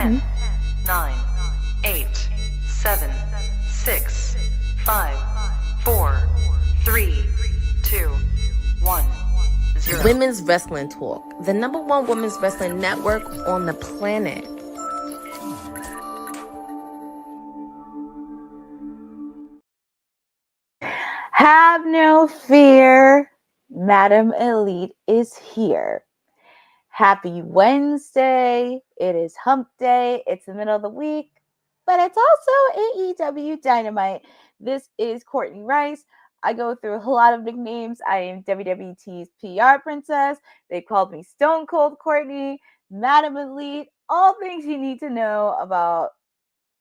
10, 9, 8, 7, 6, 5, 4, 3, 2, 1, 0. Women's Wrestling Talk, the #1 women's wrestling network on the planet. Have no fear, Madam Elite is here. Happy Wednesday. It is hump day. It's the middle of the week, but it's also AEW Dynamite. This is Courtney Rice. I go through a lot of nicknames. I am WWT's PR princess. They called me Stone Cold Courtney, Madam Elite, all things you need to know about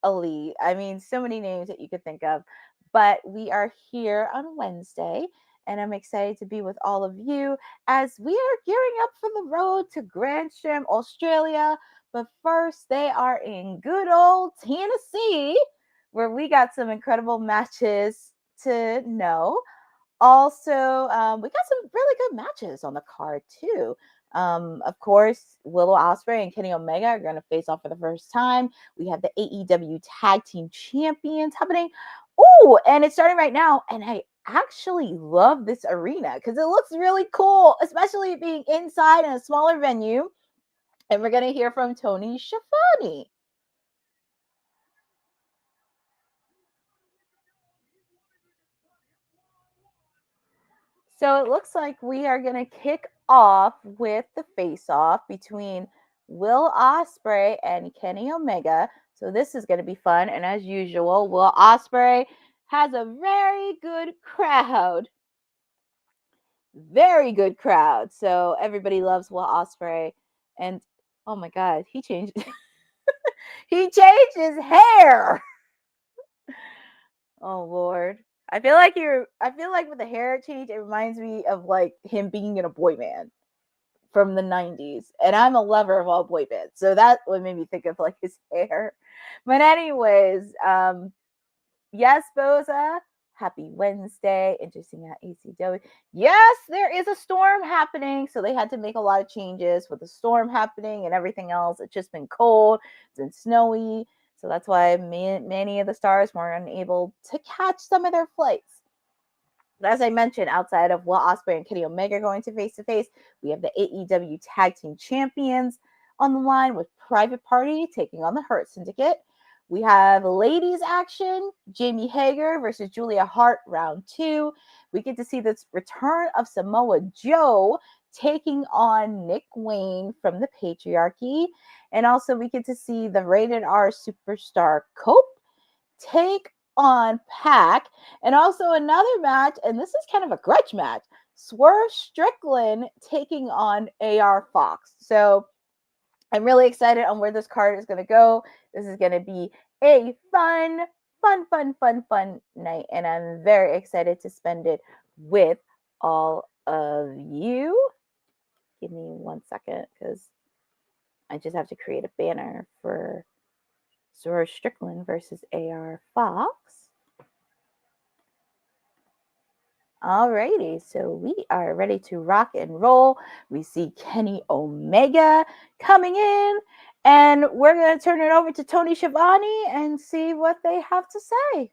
Elite. I mean, so many names that you could think of. But we are here on Wednesday, and I'm excited to be with all of you as we are gearing up for the road to Grandstrom, Australia. But first, they are in good old Tennessee, where we got some incredible matches to know. Also, we got some really good matches on the card, too. Of course, Ospreay and Kenny Omega are going to face off for the first time. We have the AEW Tag Team Champions happening. Oh, and it's starting right now. And I actually love this arena because it looks really cool, especially being inside in a smaller venue. And we're going to hear from Tony Schiavone. So it looks like we are going to kick off with the face-off between Will Ospreay and Kenny Omega. So this is going to be fun. And as usual, Will Ospreay has a very good crowd. Very good crowd. So everybody loves Will Ospreay. And oh my God, he changed. He changed his hair. Oh Lord. I feel like with the hair change, it reminds me of like him being in a boy band from the 90s. And I'm a lover of all boy bands. So that would make me think of like his hair. But anyways, yes, Boza. Happy Wednesday. Interesting at ACW. Yes, there is a storm happening. So they had to make a lot of changes with the storm happening and everything else. It's just been cold. It's been snowy. So that's why many of the stars were unable to catch some of their flights. But as I mentioned, outside of Will Ospreay and Kenny Omega going to face, we have the AEW Tag Team Champions on the line with Private Party taking on the Hart Syndicate. We have ladies action, Jamie Hayter versus Julia Hart, round 2. We get to see this return of Samoa Joe taking on Nick Wayne from the Patriarchy. And also we get to see the Rated R superstar Cope take on Pac. And also another match, and this is kind of a grudge match, Swerve Strickland taking on AR Fox. So I'm really excited on where this card is going to go. This is going to be a fun night, and I'm very excited to spend it with all of you. Give me 1 second because I just have to create a banner for Swerve Strickland versus AR Fox. Alrighty, so we are ready to rock and roll. We see Kenny Omega coming in, and we're going to turn it over to Tony Schiavone and see what they have to say.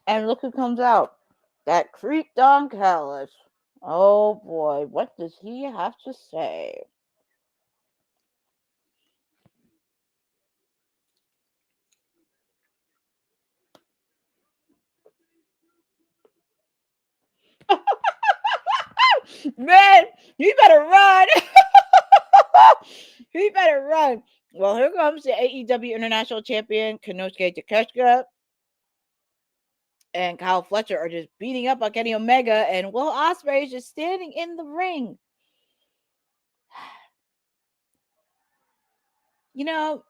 And look who comes out. That creep Don Callis. Oh boy, what does he have to say? Man, you better run. He better run. Well, here comes the AEW International Champion, Konosuke Takeshita. And Kyle Fletcher are just beating up on Kenny Omega, and Will Ospreay is just standing in the ring. You know,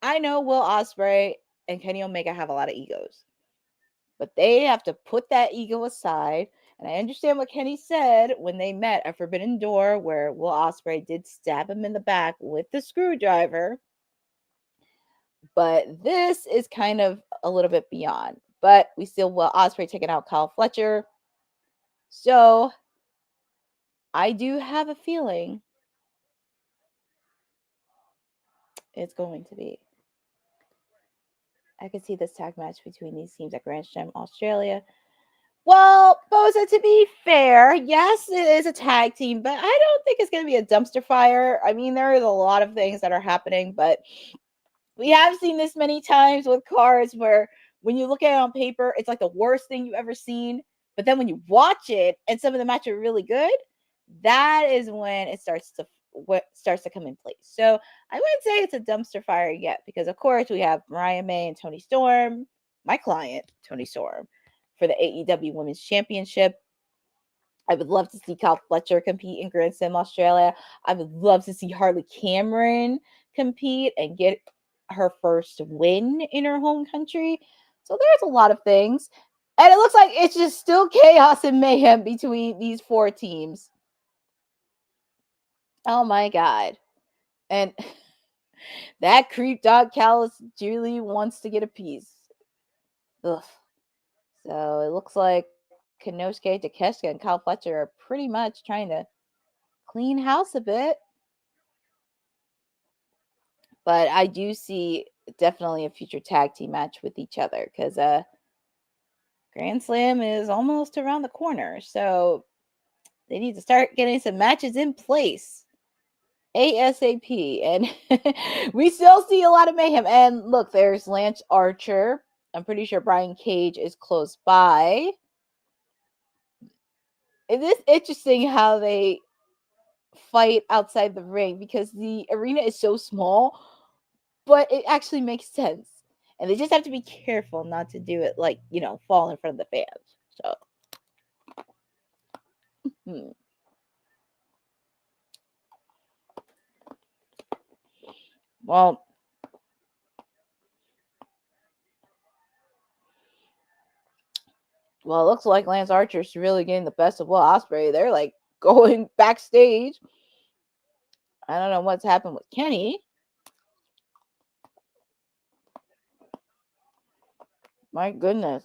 I know Will Ospreay and Kenny Omega have a lot of egos, but they have to put that ego aside. And I understand what Kenny said when they met at Forbidden Door, where Will Ospreay did stab him in the back with the screwdriver. But this is kind of a little bit beyond. But we still Will Ospreay taking out Kyle Fletcher. So I do have a feeling it's going to be. I could see this tag match between these teams at Grand Slam Australia. Well, Boza, to be fair, yes, it is a tag team, but I don't think it's going to be a dumpster fire. I mean, there is a lot of things that are happening, but we have seen this many times with cards where when you look at it on paper, it's like the worst thing you've ever seen. But then when you watch it and some of the matches are really good, that is when it starts to come in place. So I wouldn't say it's a dumpster fire yet, because of course we have Mariah May and Toni Storm, my client, Toni Storm, for the AEW Women's Championship. I would love to see Kyle Fletcher compete in Grand Slam Australia. I would love to see Harley Cameron compete and get her first win in her home country. So there's a lot of things. And it looks like it's just still chaos and mayhem between these four teams. Oh my God. And that creep dog Callis Julie wants to get a piece. Ugh. So it looks like Konosuke Takeshita and Kyle Fletcher are pretty much trying to clean house a bit. But I do see definitely a future tag team match with each other, because Grand Slam is almost around the corner. So they need to start getting some matches in place ASAP. And we still see a lot of mayhem. And look, there's Lance Archer. I'm pretty sure Brian Cage is close by. It is interesting how they fight outside the ring, because the arena is so small, but it actually makes sense. And they just have to be careful not to do it like, fall in front of the fans. So Well, it looks like Lance Archer's really getting the best of Will Ospreay. They're like going backstage. I don't know what's happened with Kenny. My goodness.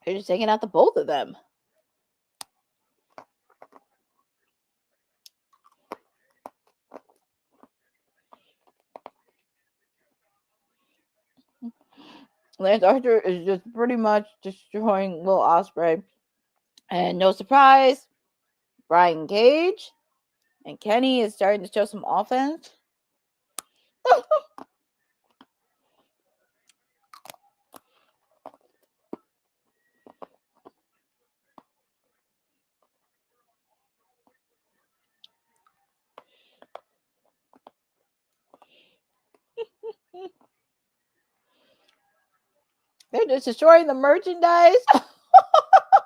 They're just taking out the both of them. Lance Archer is just pretty much destroying Will Ospreay. And no surprise, Brian Cage and Kenny is starting to show some offense. They're just destroying the merchandise. Oh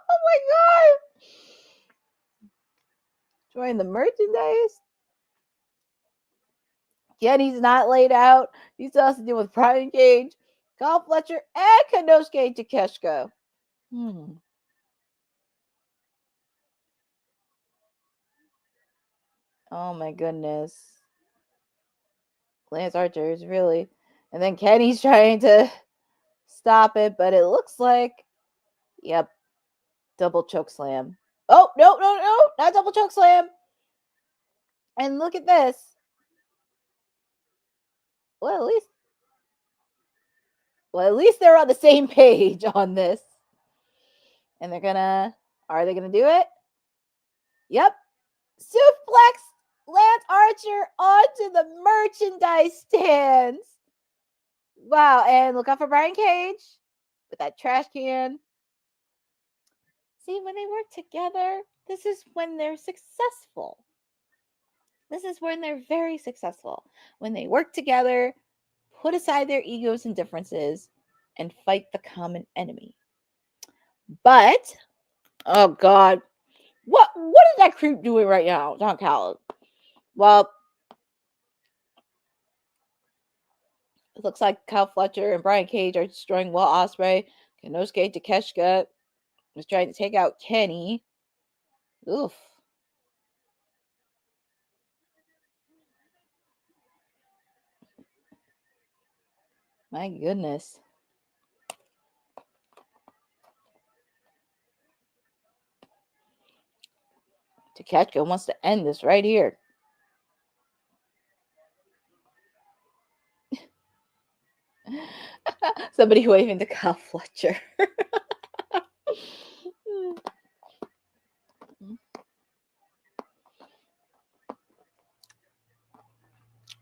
my god. Destroying the merchandise. Kenny's not laid out. He still has to deal with Brian Cage, Kyle Fletcher, and Konosuke Takeshita. Oh my goodness. Lance Archer is really. And then Kenny's trying to stop it, but it looks like. Yep. Double choke slam. Oh, no, not double choke slam. And look at this. Well, at least they're on the same page on this. And are they gonna do it? Yep. Suplex Lance Archer onto the merchandise stands. Wow, and look out for Brian Cage with that trash can. See, when they work together, this is when they're successful. This is when they're very successful. When they work together, put aside their egos and differences, and fight the common enemy. But, oh God, what is that creep doing right now, Don Callis? Well, it looks like Kyle Fletcher and Brian Cage are destroying Will Ospreay. Konosuke Takeshita is trying to take out Kenny. Oof. My goodness. Takeshita wants to end this right here. Somebody waving to Kyle Fletcher.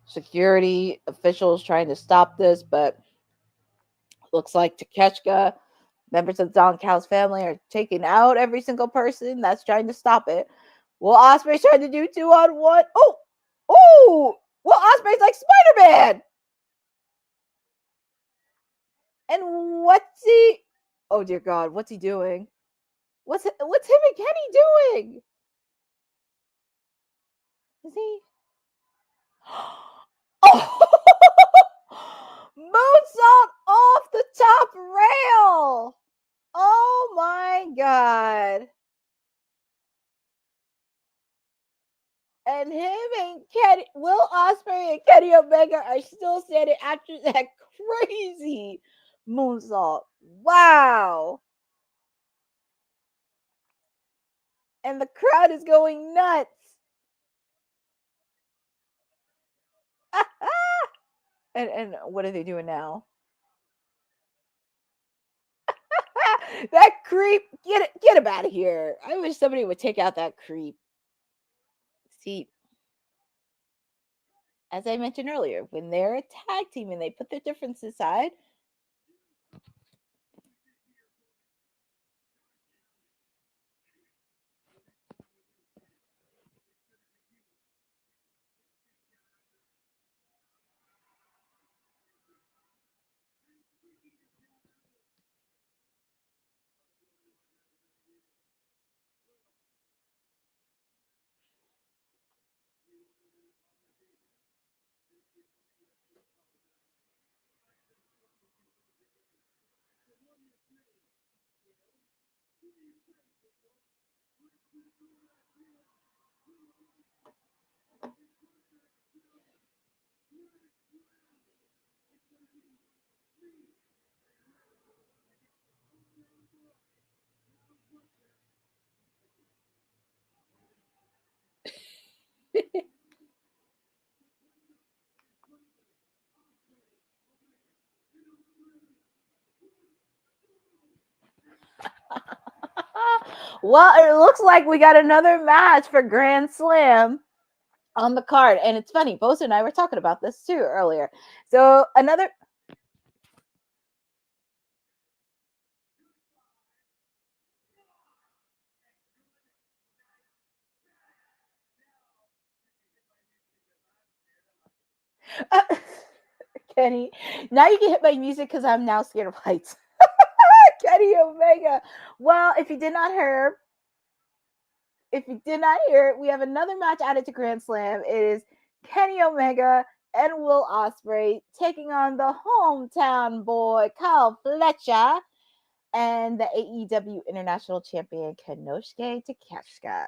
Security officials trying to stop this, but looks like Takeshita, members of the Don Callis family, are taking out every single person that's trying to stop it. Will Ospreay's trying to do 2-on-1. Oh! Will Ospreay's like Spider-Man! And what's he? Oh dear God, what's he doing? What's him and Kenny doing? Is he? Oh! Moonsault off the top rail! Oh my God! And him and Will Ospreay and Kenny Omega are still standing after that crazy moonsault. Wow! And the crowd is going nuts. And what are they doing now? That creep, get him out of here. I wish somebody would take out that creep. See, as I mentioned earlier, when they're a tag team and they put their differences aside, Well, it looks like we got another match for Grand Slam on the card. And it's funny, Bosa and I were talking about this too earlier. So another Kenny, now you can hit my music because I'm now scared of heights. Kenny Omega. Well, if you did not hear, we have another match added to Grand Slam. It is Kenny Omega and Will Ospreay taking on the hometown boy Kyle Fletcher and the AEW International Champion Konosuke Takeshita.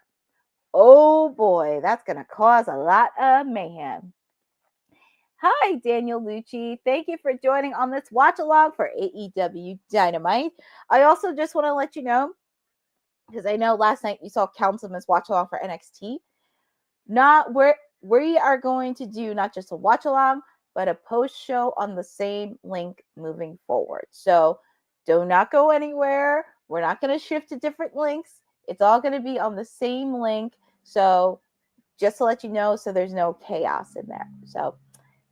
Oh boy, that's gonna cause a lot of mayhem. Hi, Daniel Lucci. Thank you for joining on this watch along for AEW Dynamite. I also just want to let you know, because I know last night you saw Councilman's watch along for NXT. Not where we are going to do not just a watch along, but a post show on the same link moving forward. So do not go anywhere. We're not going to shift to different links. It's all going to be on the same link. So just to let you know, so there's no chaos in there. So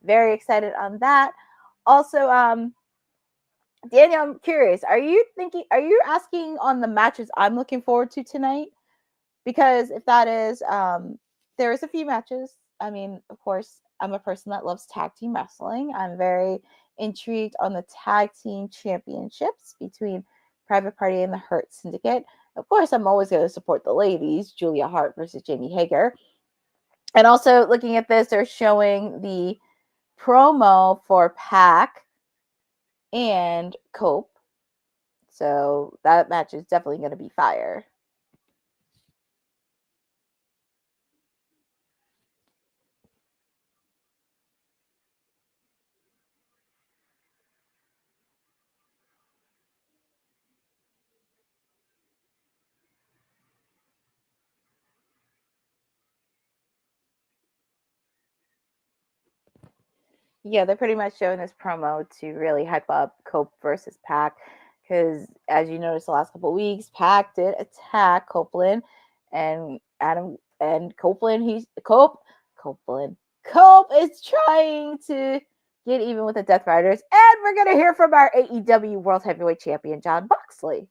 very excited on that. Also, Daniel, I'm curious. Are you asking on the matches I'm looking forward to tonight? Because if that is, there is a few matches. I mean, of course, I'm a person that loves tag team wrestling. I'm very intrigued on the tag team championships between Private Party and the Hurt Syndicate. Of course, I'm always going to support the ladies, Julia Hart versus Jamie Hager. And also looking at this, they're showing the promo for Pac and Cope. So that match is definitely going to be fire. Yeah, they're pretty much showing this promo to really hype up Cope versus Pac, because as you noticed the last couple of weeks, Pac did attack Copeland, and Cope is trying to get even with the Death Riders, and we're gonna hear from our AEW World Heavyweight Champion Jon Moxley.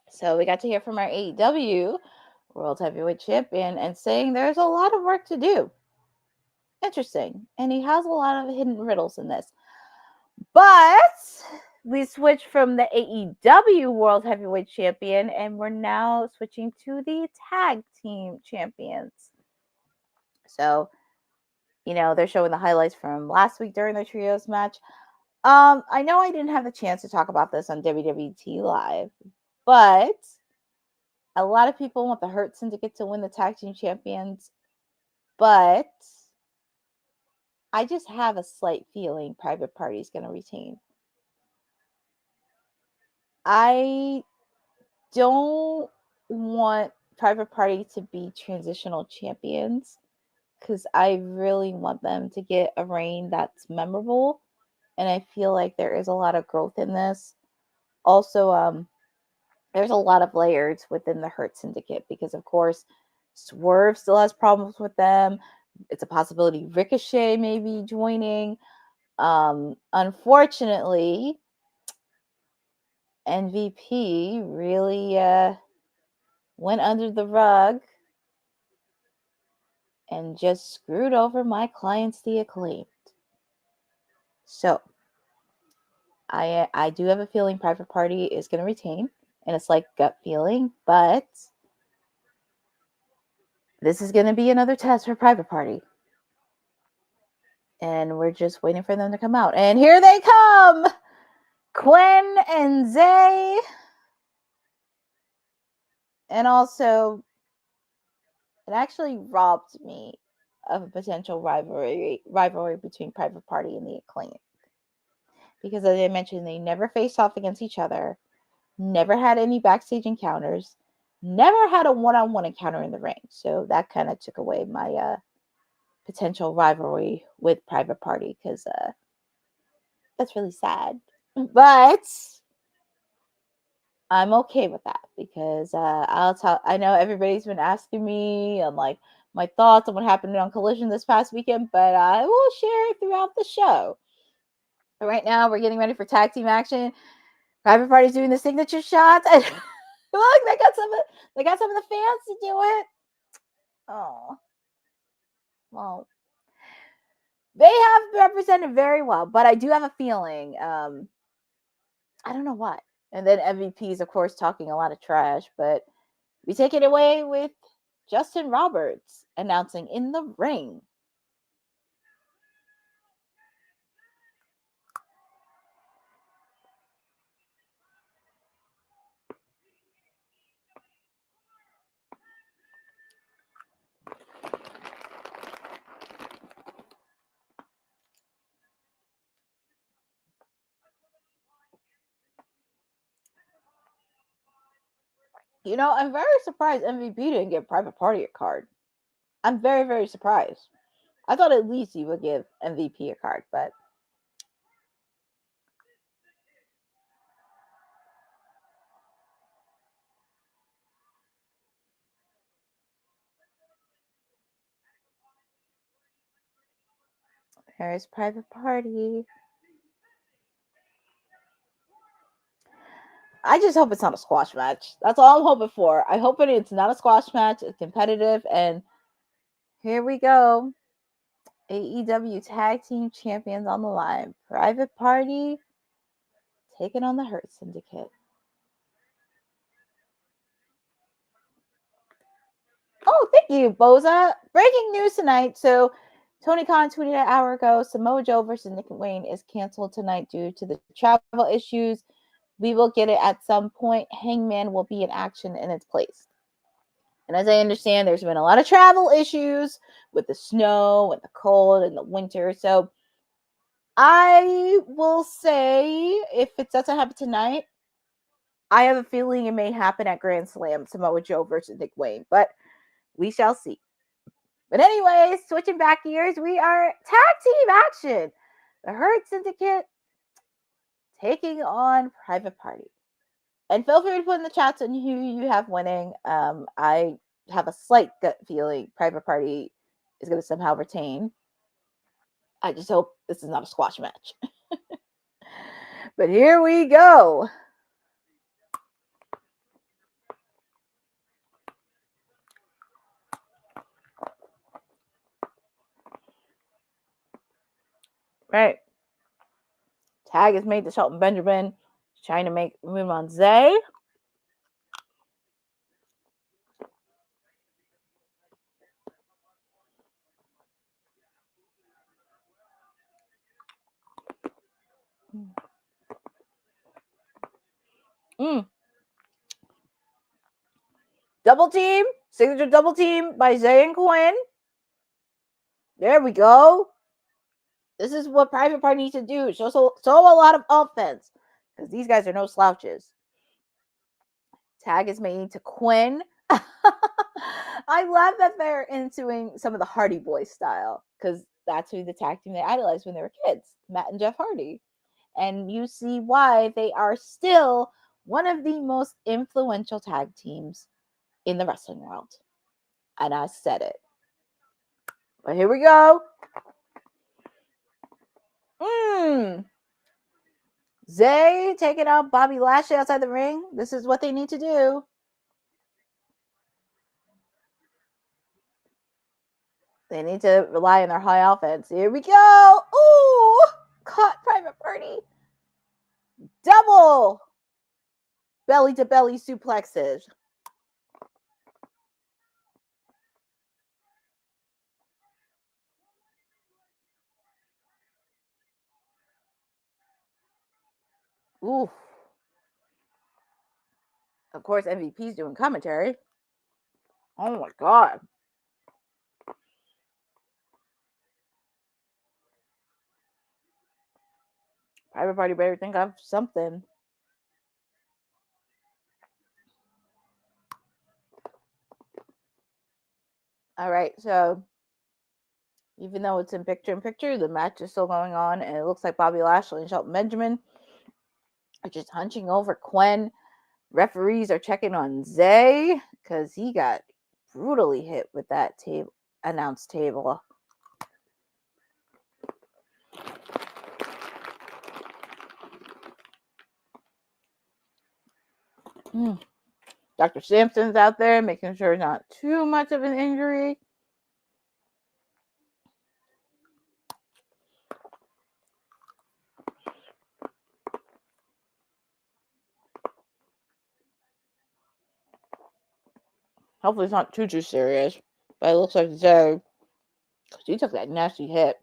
So we got to hear from our AEW World Heavyweight Champion and saying there's a lot of work to do. Interesting. And he has a lot of hidden riddles in this. But we switched from the AEW World Heavyweight Champion, and we're now switching to the Tag Team Champions. So, they're showing the highlights from last week during the trios match. I know I didn't have the chance to talk about this on WWT Live, but a lot of people want the Hurt Syndicate to win the Tag Team Champions, but I just have a slight feeling Private Party is going to retain. I don't want Private Party to be transitional champions because I really want them to get a reign that's memorable, and I feel like there is a lot of growth in this. Also, there's a lot of layers within the Hurt Syndicate because, of course, Swerve still has problems with them. It's a possibility Ricochet may be joining. Unfortunately, MVP really went under the rug and just screwed over my clients, the Acclaimed. So, I do have a feeling Private Party is going to retain, and it's like gut feeling, but this is going to be another test for Private Party. And we're just waiting for them to come out. And here they come! Quinn and Zay. And also, it actually robbed me of a potential rivalry between Private Party and the Acclaimed. Because as I mentioned, they never faced off against each other, never had any backstage encounters, never had a one-on-one encounter in the ring. So that kind of took away my potential rivalry with Private Party because that's really sad. But I'm okay with that because I know everybody's been asking me on like my thoughts on what happened on Collision this past weekend, but I will share it throughout the show. But right now, we're getting ready for tag team action. Private Party's doing the signature shots, and look, they got some of the fans to do it. Oh, well, they have represented very well, but I do have a feeling. I don't know what. And then MVP is, of course, talking a lot of trash, but we take it away with Justin Roberts announcing in the ring. I'm very surprised MVP didn't give Private Party a card. I'm very, very surprised. I thought at least he would give MVP a card, but there's Private Party. I just hope it's not a squash match. That's all I'm hoping for. I hope it's not a squash match. It's competitive, and here we go. AEW Tag Team Champions on the line. Private Party taking on the Hurt Syndicate. Oh, thank you, Boza. Breaking news tonight. So, Tony Khan tweeted an hour ago, Samoa Joe versus Nick Wayne is canceled tonight due to the travel issues. We will get it at some point. Hangman will be in action in its place. And as I understand, there's been a lot of travel issues with the snow and the cold and the winter. So I will say if it doesn't happen tonight, I have a feeling it may happen at Grand Slam, Samoa Joe versus Nick Wayne. But we shall see. But anyways, switching back gears, we are tag team action. The Hurt Syndicate taking on Private Party. And feel free to put in the chats on who you have winning. I have a slight gut feeling Private Party is going to somehow retain. I just hope this is not a squash match. But here we go. Right. Tag is made to Shelton Benjamin. He's trying to make a move on Zay. Double team. Signature double team by Zay and Quinn. There we go. This is what Private Party needs to do. Show a lot of offense. Because these guys are no slouches. Tag is made to Quinn. I love that they're into some of the Hardy Boys style. Because that's who the tag team they idolized when they were kids. Matt and Jeff Hardy. And you see why they are still one of the most influential tag teams in the wrestling world. And I said it. But here we go. Zay taking out Bobby Lashley outside the ring. This is what they need to do. They need to rely on their high offense. Here we go. Ooh, caught Private Party. Double belly to belly suplexes. Ooh. Of course, MVP's doing commentary. Oh my God. Private Party better think of something. All right, so even though it's in picture, the match is still going on, and it looks like Bobby Lashley and Shelton Benjamin are just hunching over Quinn. Referees are checking on Zay because he got brutally hit with that announce table. Dr. Sampson's out there making sure not too much of an injury. Hopefully it's not too serious. But it looks like Zay, because he took that nasty hit.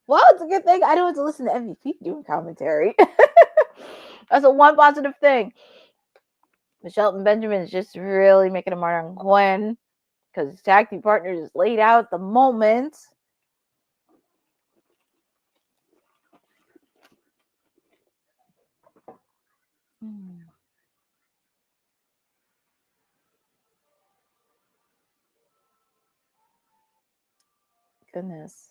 Well, it's a good thing I don't have to listen to MVP doing commentary. That's a one positive thing. But Shelton Benjamin is just really making a mark on Quinn because his tag team partner is laid out at the moment. Goodness.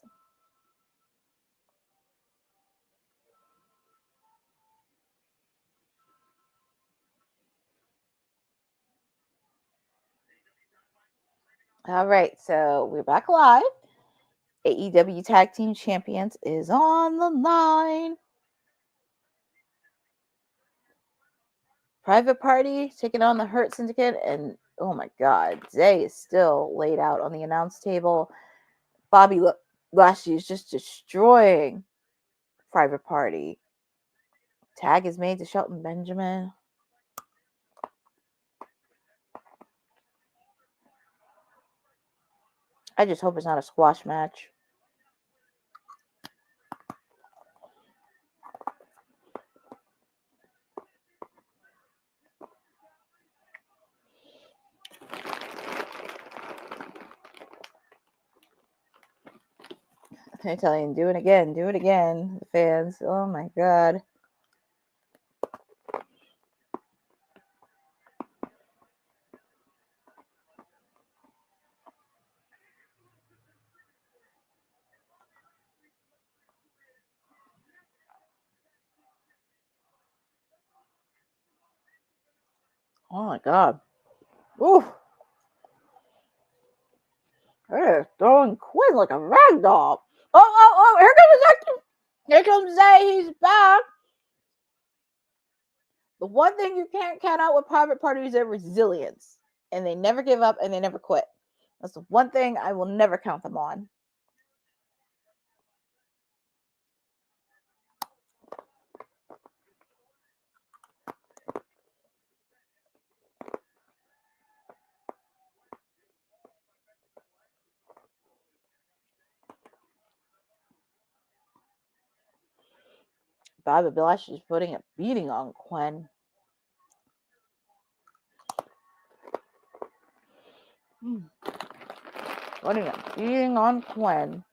All right, so we're back live. AEW Tag Team Champions is on the line. Private Party taking on the Hurt Syndicate, and oh my God, Zay is still laid out on the announce table. Bobby Lashley is just destroying Private Party. Tag is made to Shelton Benjamin. I just hope it's not a squash match. I tell you, do it again, the fans. Oh my God. Oh my God. Ooh. They're throwing Quinn like a rag doll. Oh, here comes Zay. He's back. The one thing you can't count out with Private Party is their resilience. And they never give up and they never quit. That's the one thing I will never count them on. Bobby Lashley's putting a beating on Quinn. Putting a beating on Quinn.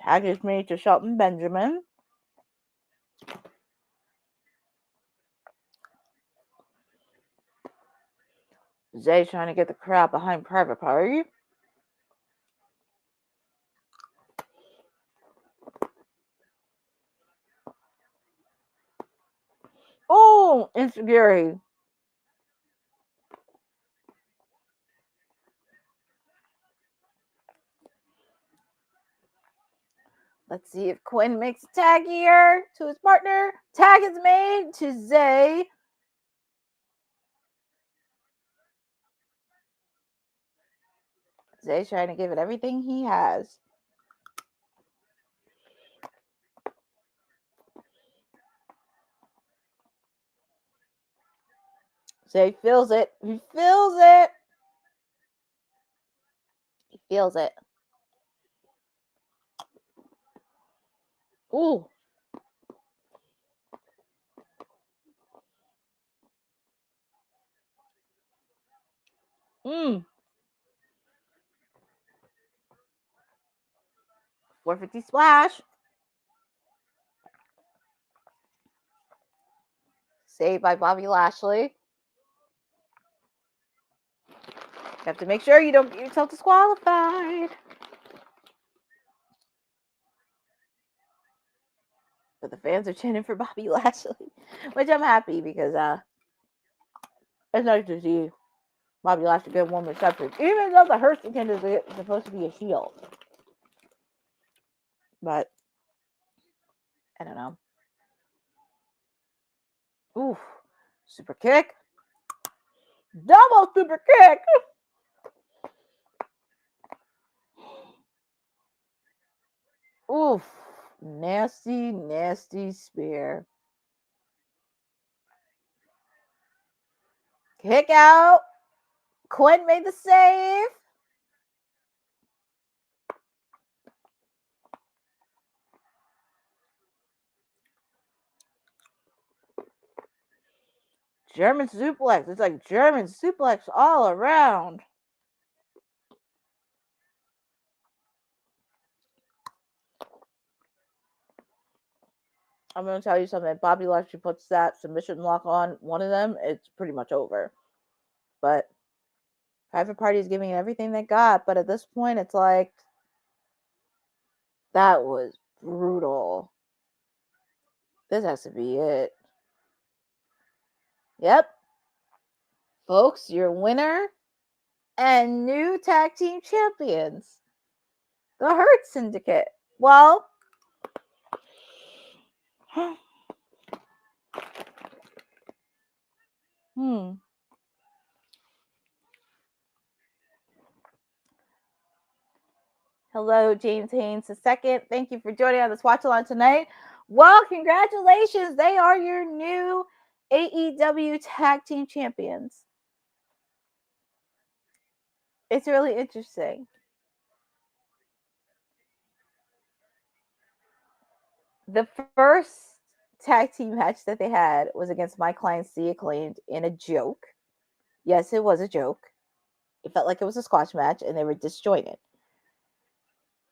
Tag is made to Shelton Benjamin. Zay trying to get the crowd behind Private Party. Oh, insecurity. Let's see if Quinn makes a tag here to his partner. Tag is made to Zay. Zay's trying to give it everything he has. Zay feels it. He feels it. He feels it. Ooh. Mmm. 450 splash. Saved by Bobby Lashley. You have to make sure you don't get yourself disqualified. But the fans are chanting for Bobby Lashley, which I'm happy because it's nice to see Bobby Lashley get one reception, even though the Hurt contender is supposed to be a heel. But I don't know. Oof. Super kick. Double super kick. Oof. Nasty, nasty spear. Kick out. Quinn made the save. German suplex. It's like German suplex all around. I'm going to tell you something. Bobby Lashley puts that submission lock on one of them, it's pretty much over. But Private Party is giving everything they got. But at this point, it's like, that was brutal. This has to be it. Yep. Folks, your winner and new tag team champions, the Hurt Syndicate. Well, Hello, James Haynes II. Thank you for joining on this watch along tonight. Well, congratulations. They are your new AEW Tag Team Champions. It's really interesting. The first tag team match that they had was against My Clients The Acclaimed in a joke. Yes, it was a joke. It felt like it was a squash match, and they were disjointed.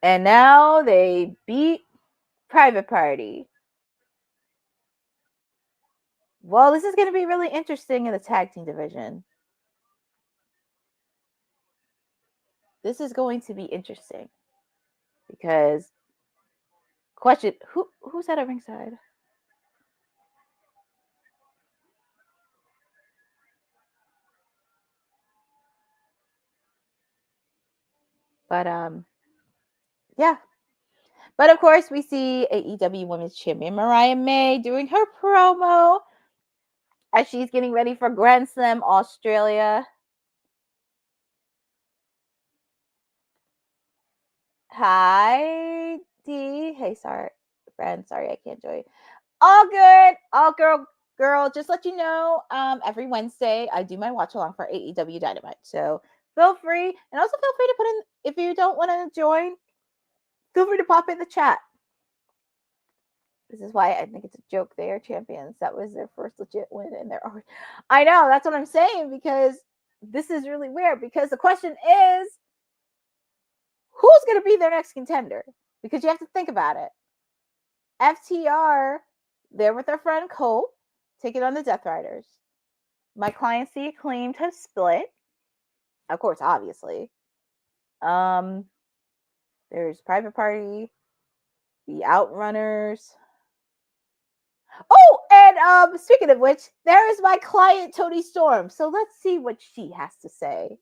And now they beat Private Party. Well, this is going to be really interesting in the tag team division. This is going to be interesting because question, who's at a ringside? But yeah. But of course, we see AEW Women's Champion Mariah May doing her promo as she's getting ready for Grand Slam Australia. Hi, D. Hey, sorry, friend. Sorry, I can't join. All good. All girl. Just let you know, every Wednesday I do my watch along for AEW Dynamite. So feel free, and also feel free to put in if you don't want to join. Feel free to pop in the chat. This is why I think it's a joke they are champions. That was their first legit win, and they're already... I know, that's what I'm saying, because this is really weird, because the question is, who's going to be their next contender? Because you have to think about it. FTR, they're with their friend Cole, taking on the Death Riders. My clients, the Acclaimed, have split. Of course, obviously. There's Private Party, the Outrunners. Oh, and speaking of which, there is my client, Toni Storm. So let's see what she has to say.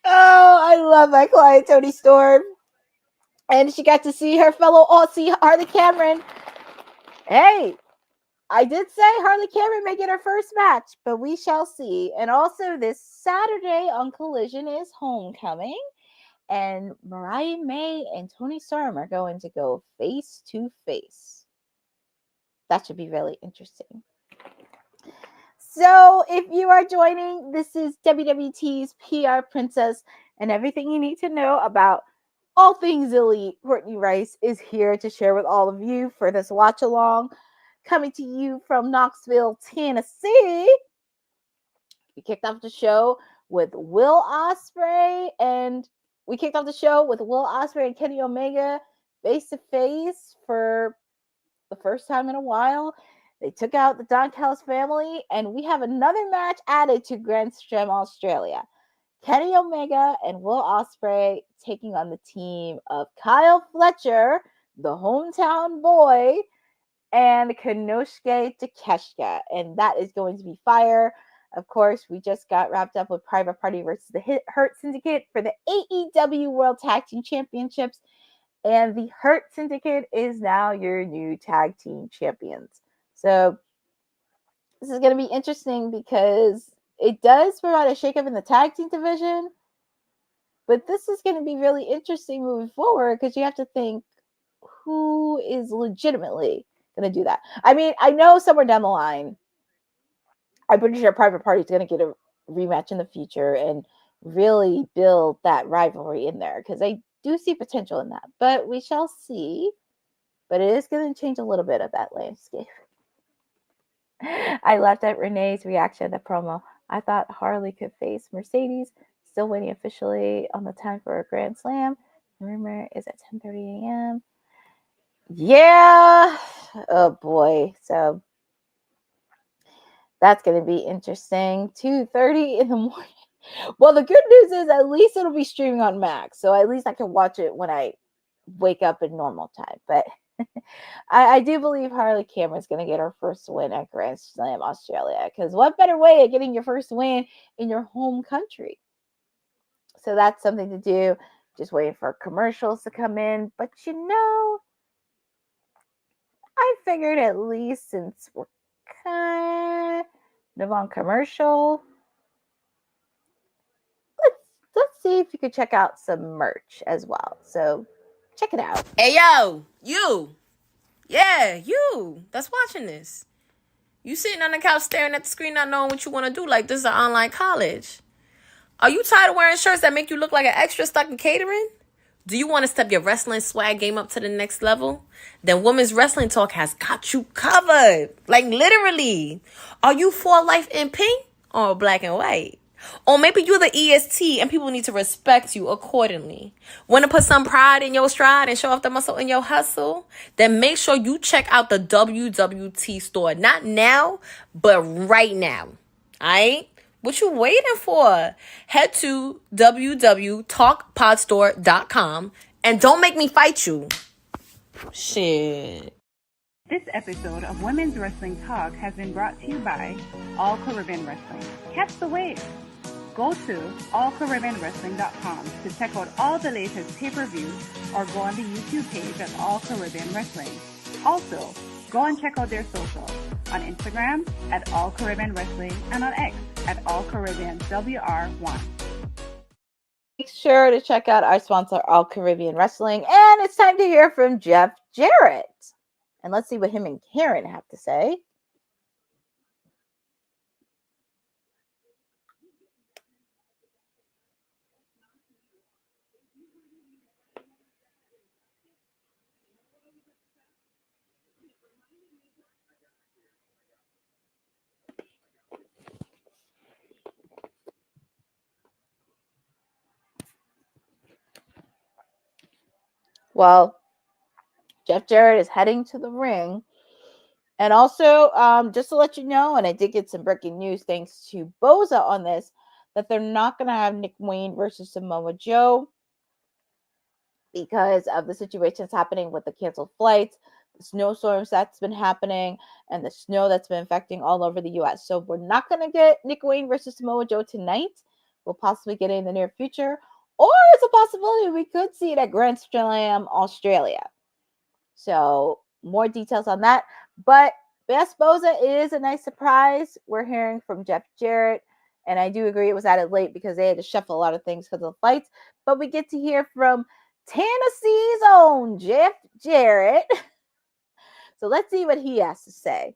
Oh, I love my client, Toni Storm. And she got to see her fellow Aussie, Harley Cameron. Hey, I did say Harley Cameron may get her first match, but we shall see. And also this Saturday on Collision is Homecoming. And Mariah May and Toni Storm are going to go face to face. That should be really interesting. So if you are joining, this is WWT's PR Princess, and everything you need to know about all things elite. Courtney Rice is here to share with all of you for this watch along, coming to you from Knoxville, Tennessee. We kicked off the show with Will Ospreay and Kenny Omega face to face for the first time in a while. They took out the Don Callis family, and we have another match added to Grand Slam Australia. Kenny Omega and Will Ospreay taking on the team of Kyle Fletcher, the hometown boy, and Konosuke Takeshita. And that is going to be fire. Of course, we just got wrapped up with Private Party versus the Hurt Syndicate for the AEW World Tag Team Championships. And the Hurt Syndicate is now your new tag team champions. So this is going to be interesting because it does provide a shakeup in the tag team division. But this is going to be really interesting moving forward because you have to think who is legitimately going to do that. I mean, I know somewhere down the line, I'm pretty sure Private Party is going to get a rematch in the future and really build that rivalry in there because I do see potential in that. But we shall see. But it is going to change a little bit of that landscape. I laughed at Renee's reaction to the promo. I thought Harley could face Mercedes. Still waiting officially on the time for a Grand Slam. The rumor is at 10:30 a.m. Yeah. Oh, boy. So that's going to be interesting. 2:30 in the morning. Well, the good news is at least it'll be streaming on Max. So at least I can watch it when I wake up in normal time. But I do believe Harley Cameron's going to get her first win at Grand Slam Australia. Because what better way of getting your first win in your home country? So that's something to do. Just waiting for commercials to come in. But you know, I figured at least since we're kind of on commercial, let's see if you could check out some merch as well. So check it out. Hey, yo, you. Yeah, you that's watching this. You sitting on the couch staring at the screen not knowing what you want to do like this is an online college. Are you tired of wearing shirts that make you look like an extra stuck in catering? Do you want to step your wrestling swag game up to the next level? Then Women's Wrestling Talk has got you covered. Like literally. Are you for life in pink or black and white? Or maybe you're the EST and people need to respect you accordingly. Want to put some pride in your stride and show off the muscle in your hustle? Then make sure you check out the WWT store. Not now, but right now. Alright? What you waiting for? Head to wwtalkpodstore.com and don't make me fight you. Shit. This episode of Women's Wrestling Talk has been brought to you by All Caribbean Wrestling. Catch the wave. Go to allcaribbeanwrestling.com to check out all the latest pay-per-views or go on the YouTube page at All Caribbean Wrestling. Also, go and check out their socials on Instagram at All Caribbean Wrestling and on X at All Caribbean WR1. Make sure to check out our sponsor, All Caribbean Wrestling. And it's time to hear from Jeff Jarrett. And let's see what him and Karen have to say. Well, Jeff Jarrett is heading to the ring. And also, just to let you know, and I did get some breaking news thanks to Boza on this, that they're not going to have Nick Wayne versus Samoa Joe because of the situations happening with the canceled flights, the snowstorms that's been happening, and the snow that's been affecting all over the U.S. So we're not going to get Nick Wayne versus Samoa Joe tonight. We'll possibly get it in the near future. Or it's a possibility we could see it at Grand Slam Australia. So more details on that. But Best Boza is a nice surprise. We're hearing from Jeff Jarrett. And I do agree it was added late because they had to shuffle a lot of things because of the flights. But we get to hear from Tennessee's own Jeff Jarrett. So let's see what he has to say.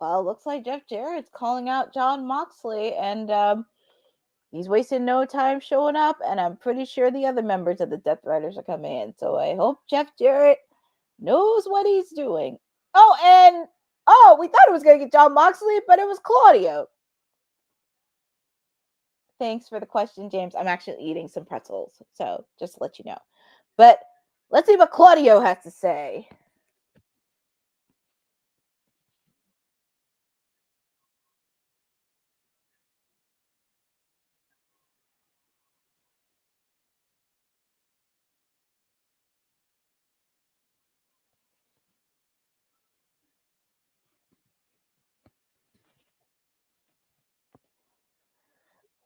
Well, looks like Jeff Jarrett's calling out Jon Moxley, and he's wasting no time showing up, and I'm pretty sure the other members of the Death Riders are coming in. So I hope Jeff Jarrett knows what he's doing. We thought it was going to get Jon Moxley, but it was Claudio. Thanks for the question, James. I'm actually eating some pretzels, so just to let you know. But let's see what Claudio has to say.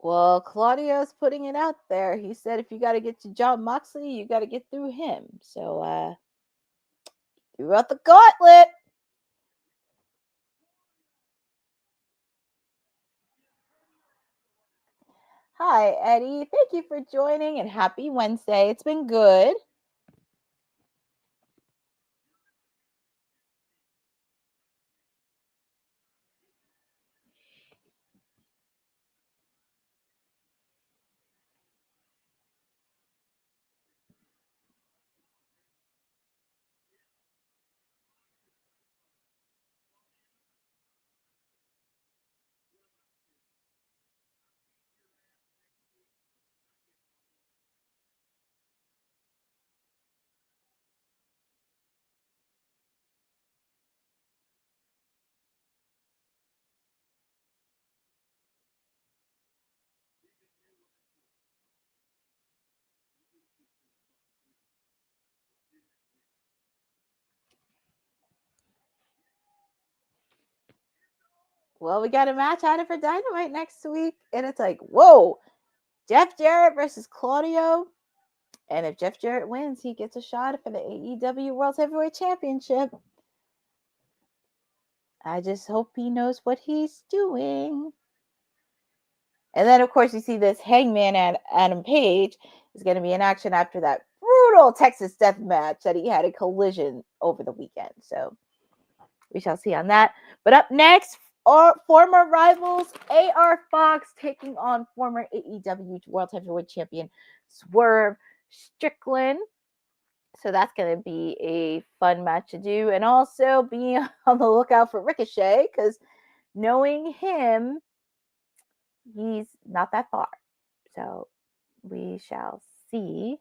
Well, Claudio's putting it out there. He said if you got to get to Jon Moxley, you got to get through him. So, threw out the gauntlet. Hi, Eddie. Thank you for joining, and happy Wednesday. It's been good. Well, we got a match added for Dynamite next week, and it's like, whoa, Jeff Jarrett versus Claudio. And if Jeff Jarrett wins, he gets a shot for the AEW World Heavyweight Championship. I just hope he knows what he's doing. And then, of course, you see this Hangman and Adam Page is going to be in action after that brutal Texas death match that he had a Collision over the weekend. So we shall see on that. But up next, our former rivals, AR Fox taking on former AEW World Heavyweight Champion Swerve Strickland. So that's going to be a fun match to do. And also be on the lookout for Ricochet, because knowing him, he's not that far. So we shall see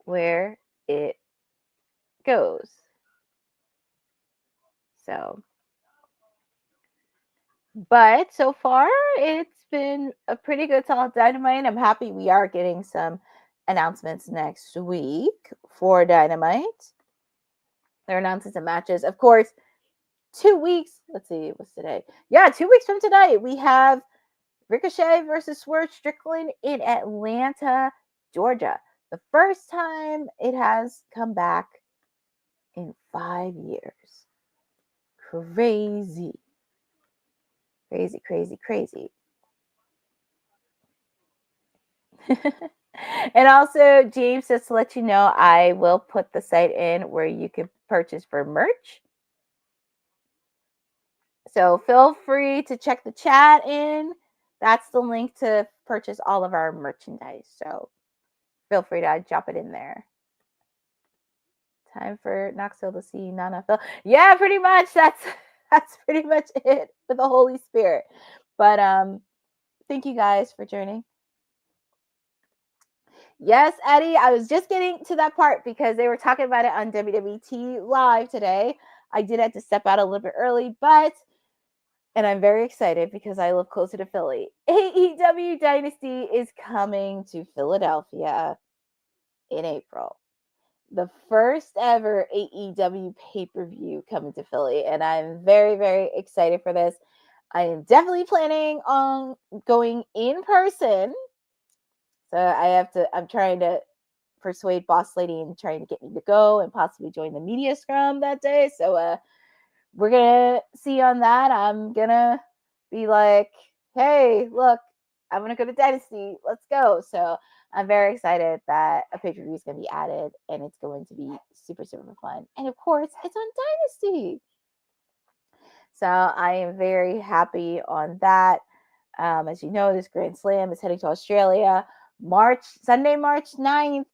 where it goes. So, but so far it's been a pretty good solid Dynamite. I'm happy we are getting some announcements next week for Dynamite. They're announcing some matches. Of course, 2 weeks. Let's see, what's today? Yeah, 2 weeks from tonight, we have Ricochet versus Swerve Strickland in Atlanta, Georgia. The first time it has come back in 5 years. Crazy. Crazy, crazy, crazy. And also, James, just to let you know, I will put the site in where you can purchase for merch. So feel free to check the chat in. That's the link to purchase all of our merchandise. So feel free to drop it in there. Time for Knoxville to see Nana Phil. Yeah, pretty much. That's pretty much it with the Holy Spirit. But thank you guys for joining. Yes, Eddie, I was just getting to that part because they were talking about it on WWT Live today. I did have to step out a little bit early, and I'm very excited because I live closer to Philly. AEW Dynasty is coming to Philadelphia in April. The first ever AEW pay-per-view coming to Philly, and I'm very, very excited for this. I am definitely planning on going in person. So I'm trying to persuade Boss Lady and trying to get me to go and possibly join the media scrum that day. So we're going to see on that. I'm going to be like, hey, look, I'm going to go to Dynasty. Let's go. So I'm very excited that a pay-per-view is going to be added, and it's going to be super, super fun. And of course, it's on Dynasty. So I am very happy on that. As you know, this Grand Slam is heading to Australia Sunday, March 9th.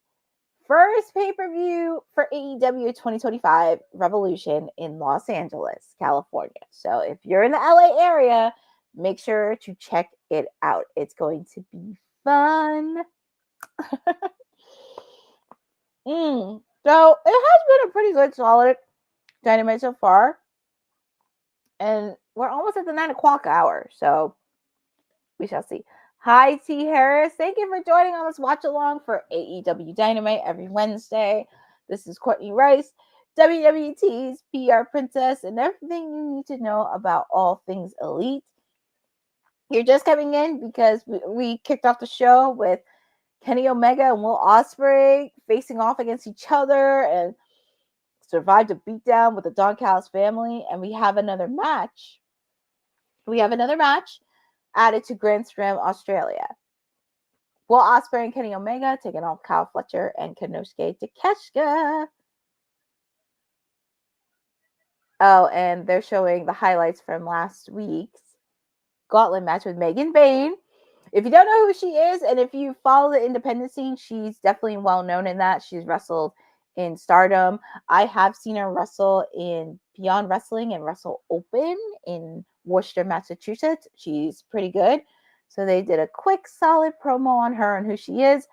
First pay-per-view for AEW 2025 Revolution in Los Angeles, California. So if you're in the LA area, make sure to check it out. It's going to be fun. So it has been a pretty good, solid Dynamite so far. And we're almost at the 9 o'clock hour. So we shall see. Hi, T. Harris. Thank you for joining on this watch along for AEW Dynamite every Wednesday. This is Courtney Rice, WWT's PR princess, and everything you need to know about all things elite. You're just coming in because we kicked off the show with Kenny Omega and Will Ospreay facing off against each other and survived a beatdown with the Don Callis family. And we have another match. Added to Grand Slam Australia. Will Ospreay and Kenny Omega taking on Kyle Fletcher and Konosuke Takeshita. Oh, and they're showing the highlights from last week's Gauntlet match with Megan Bayne. If you don't know who she is, and if you follow the independent scene, she's definitely well known in that. She's wrestled in Stardom. I have seen her wrestle in Beyond Wrestling and Wrestle Open in Worcester, Massachusetts. She's pretty good. So they did a quick, solid promo on her and who she is.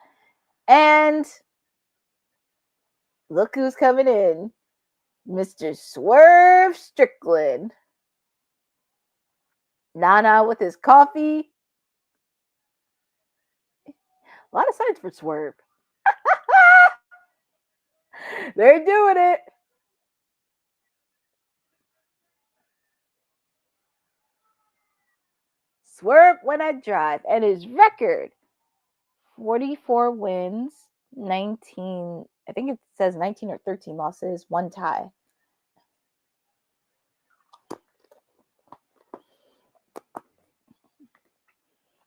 And look who's coming in. Mr. Swerve Strickland. Nana with his coffee. A lot of signs for Swerve. They're doing it. Swerve when I drive. And his record, 44 wins, 19, I think it says 19 or 13 losses, 1 tie.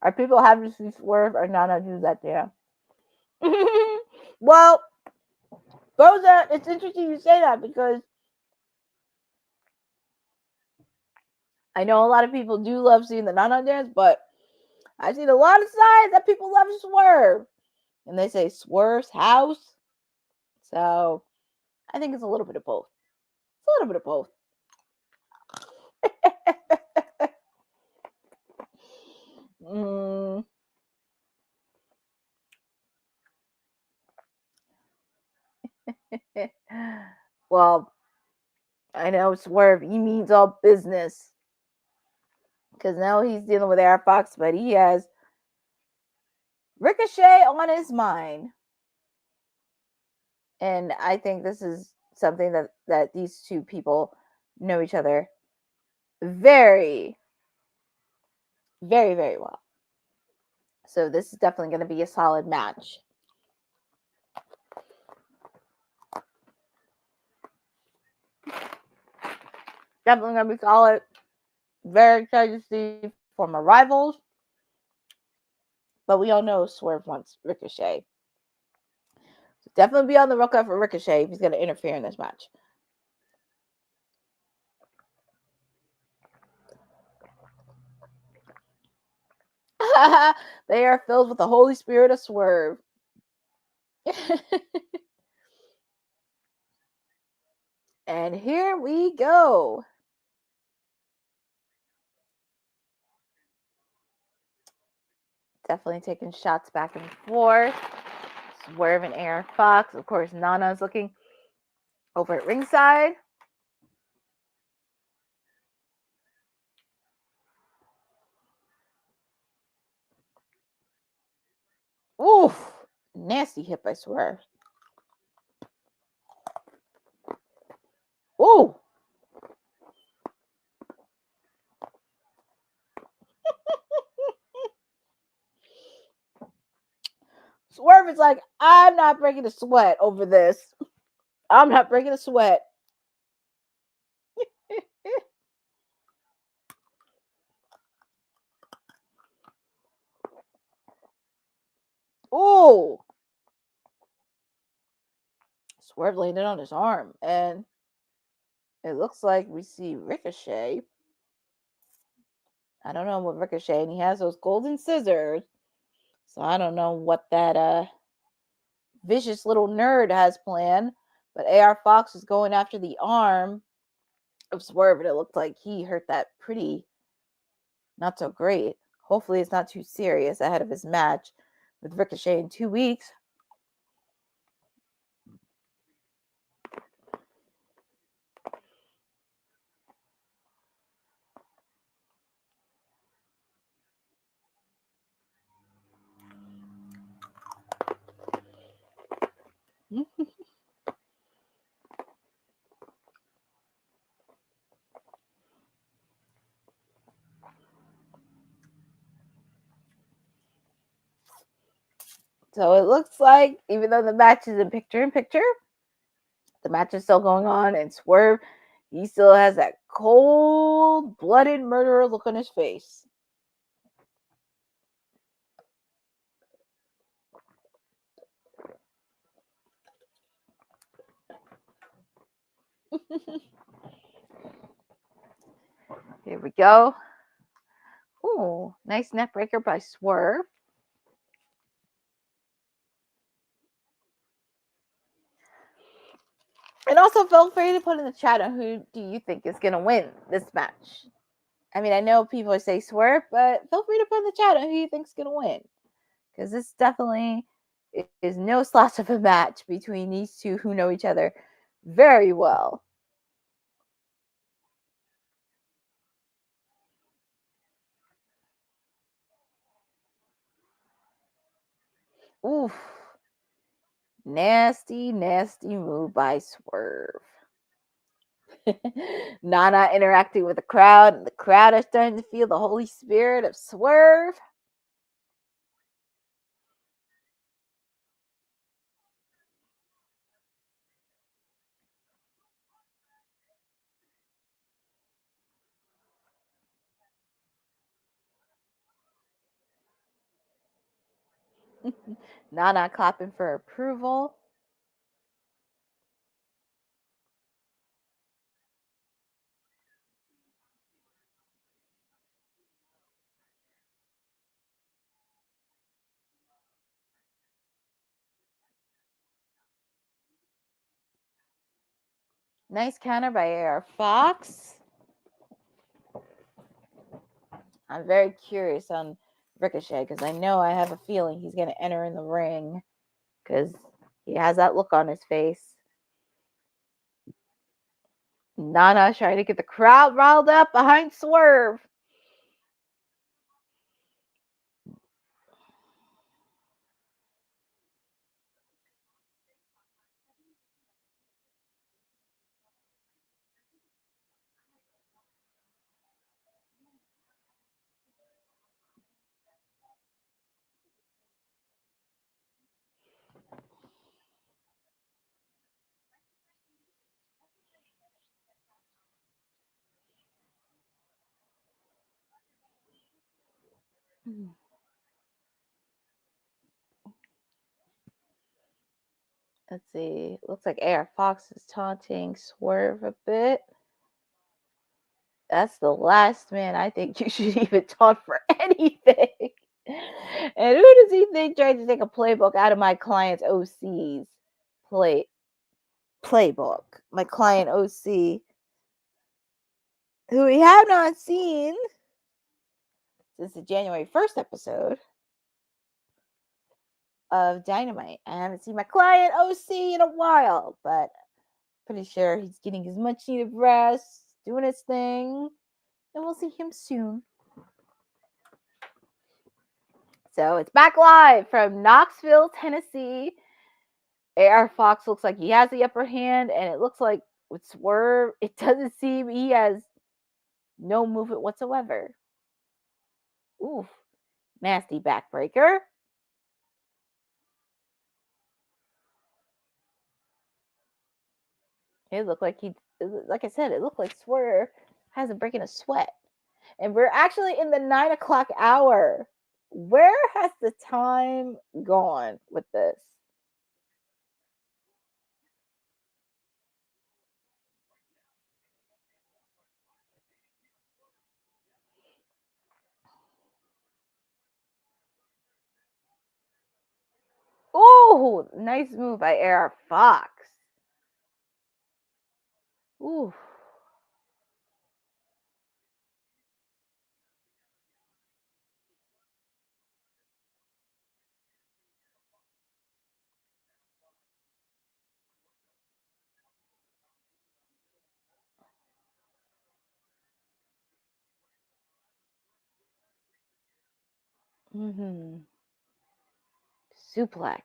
Are people happy to see Swerve or Nana do that there? Well, Boza, it's interesting you say that because I know a lot of people do love seeing the Nana dance, but I've seen a lot of signs that people love Swerve. And they say Swerve's house. So I think it's a little bit of both. It's a little bit of both. Well, I know Swerve, he means all business. Because now he's dealing with Air Fox, but he has Ricochet on his mind. And I think this is something that these two people know each other very, very, very well. So this is definitely going to be a solid match. Definitely going to be solid. Very excited to see former rivals. But we all know Swerve wants Ricochet. So definitely be on the lookout for Ricochet if he's going to interfere in this match. They are filled with the Holy Spirit of Swerve. And here we go. Definitely taking shots back and forth. Swerve and Air Fox. Of course, Nana's looking over at ringside. Oof. Nasty hit by Swerve. Ooh. Swerve is like, I'm not breaking a sweat over this. I'm not breaking a sweat. Ooh. Swerve landed on his arm. And it looks like we see Ricochet I don't know what Ricochet, and he has those golden scissors. So I don't know what that vicious little nerd has planned. But AR Fox is going after the arm of Swerve, and it looked like he hurt that pretty not so great. Hopefully it's not too serious ahead of his match with Ricochet in 2 weeks. So it looks like, even though the match is in picture, the match is still going on, and Swerve, he still has that cold-blooded murderer look on his face. Here we go. Ooh, nice neck breaker by Swerve. And also feel free to put in the chat on who do you think is going to win this match. I mean, I know people say Swerve, but feel free to put in the chat on who you think is going to win. Because this definitely is no slouch of a match between these two who know each other very well. Oof. Nasty, nasty move by Swerve. Nana interacting with the crowd, and the crowd are starting to feel the Holy Spirit of Swerve. Nana clapping for approval. Nice counter by AR Fox. I'm very curious on Ricochet because I know I have a feeling he's going to enter in the ring because he has that look on his face. Nana trying to get the crowd riled up behind Swerve. Let's see. Looks like AR Fox is taunting Swerve a bit. That's the last man I think you should even taunt for anything. And who does he think tried to take a playbook out of my client's OC's playbook? My client OC, who we have not seen since the January 1st episode of Dynamite. I haven't seen my client OC in a while, but pretty sure he's getting his much needed rest, doing his thing, and we'll see him soon. So it's back live from Knoxville, Tennessee. AR Fox looks like he has the upper hand, and it looks like with Swerve, it doesn't seem he has no movement whatsoever. Oof. Nasty backbreaker. It looked like like I said, it looked like Swerve hasn't breaking a sweat. And we're actually in the 9 o'clock hour. Where has the time gone with this? Oh, nice move by AR Fox. Ooh. Mm-hmm. Suplex.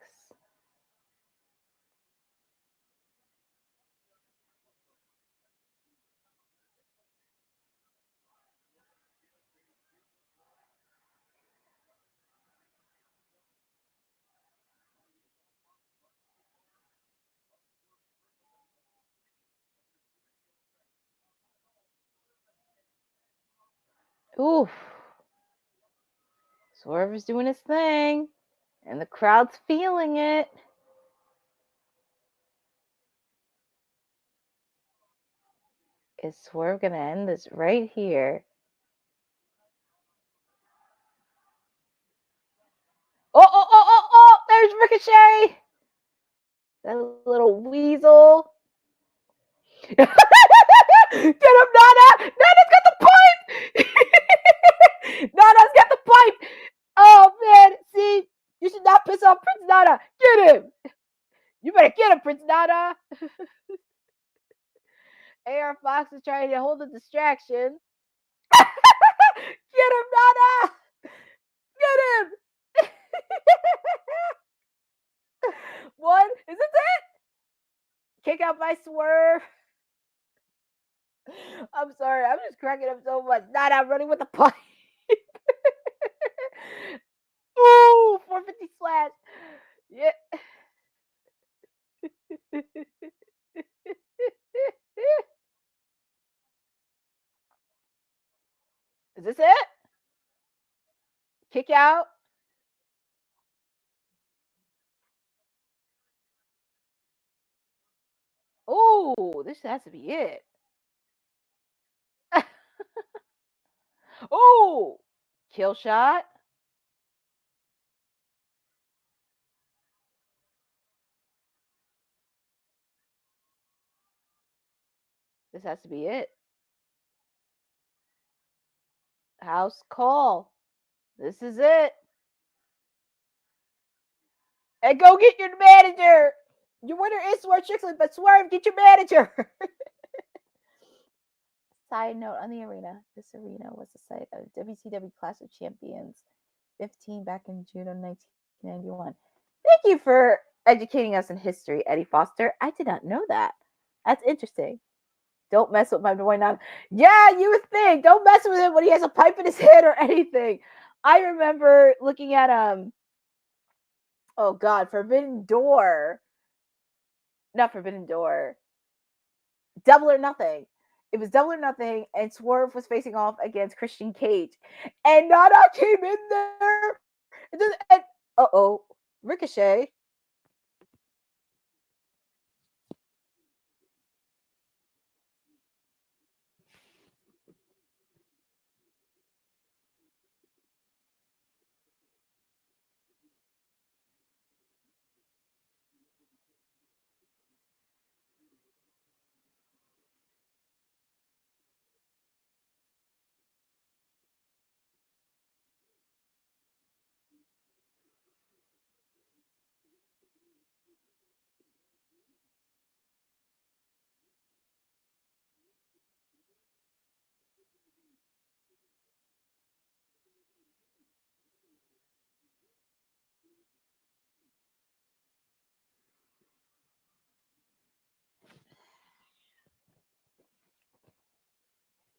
Oof. Swerve is doing his thing, and the crowd's feeling it. Is Swerve gonna end this right here? Oh! There's Ricochet! That little weasel. Get him, Nana! Nana's got the pipe! Nana's got the pipe! Oh, man. See? You should not piss off Prince Nana. Get him! You better get him, Prince Nana! AR Fox is trying to hold a distraction. Get him, Nana! Get him! One. Is this it? Kick out by Swerve. I'm sorry. I'm just cracking up so much. Nana running with the pipe. Ooh, 450 slash. Yeah. Is this it? Kick out. Oh, this has to be it. Oh, kill shot. This has to be it. House call. This is it. And go get your manager. Your winner is Swerve Strickland, but Swerve, get your manager. Side note on the arena. This arena was the site of WCW Clash of Champions 15 back in June of 1991. Thank you for educating us in history, Eddie Foster. I did not know that. That's interesting. Don't mess with my boy Nana. Yeah, you would think. Don't mess with him when he has a pipe in his head or anything. I remember looking at oh God, Forbidden Door. Not Forbidden Door. Double or Nothing. It was Double or Nothing, and Swerve was facing off against Christian Cage. And Nana came in there. And uh-oh. Ricochet.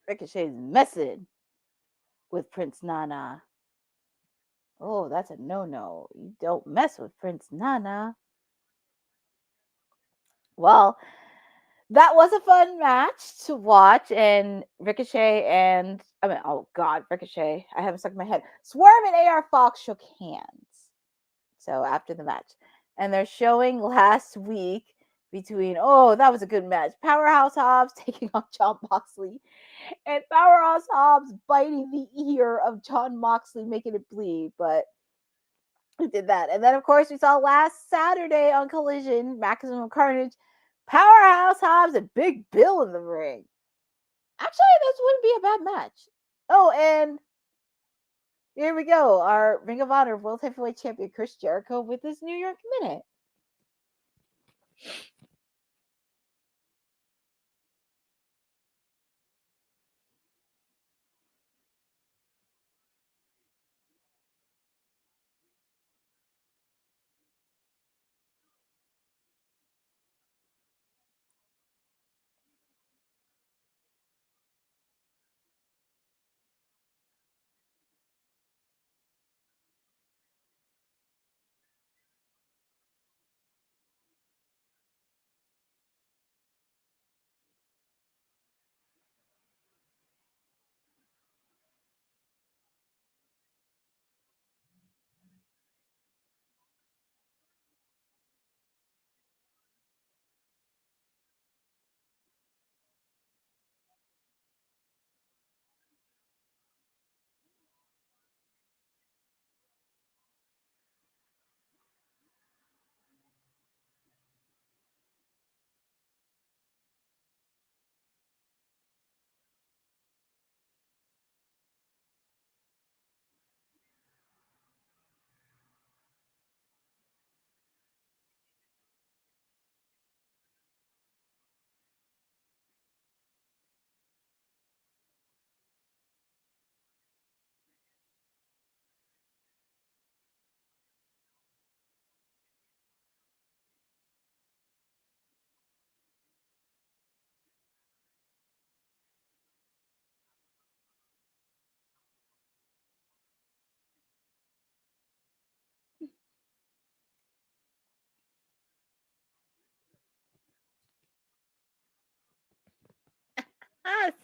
Ricochet's messing with Prince Nana. Oh, that's a no-no. You don't mess with Prince Nana. Well, that was a fun match to watch, and Ricochet and oh God, Ricochet. I haven't stuck in my head. Swerve and AR Fox shook hands. So after the match, and they're showing last week between that was a good match. Powerhouse Hobbs taking on Jon Moxley, and Powerhouse Hobbs biting the ear of Jon Moxley, making it bleed. But We did that. And then, of course, we saw last Saturday on Collision, Maximum Carnage, Powerhouse Hobbs and Big Bill in the ring. Actually, this wouldn't be a bad match. Oh, and here we go. Our Ring of Honor World Heavyweight Champion Chris Jericho with his New York Minute.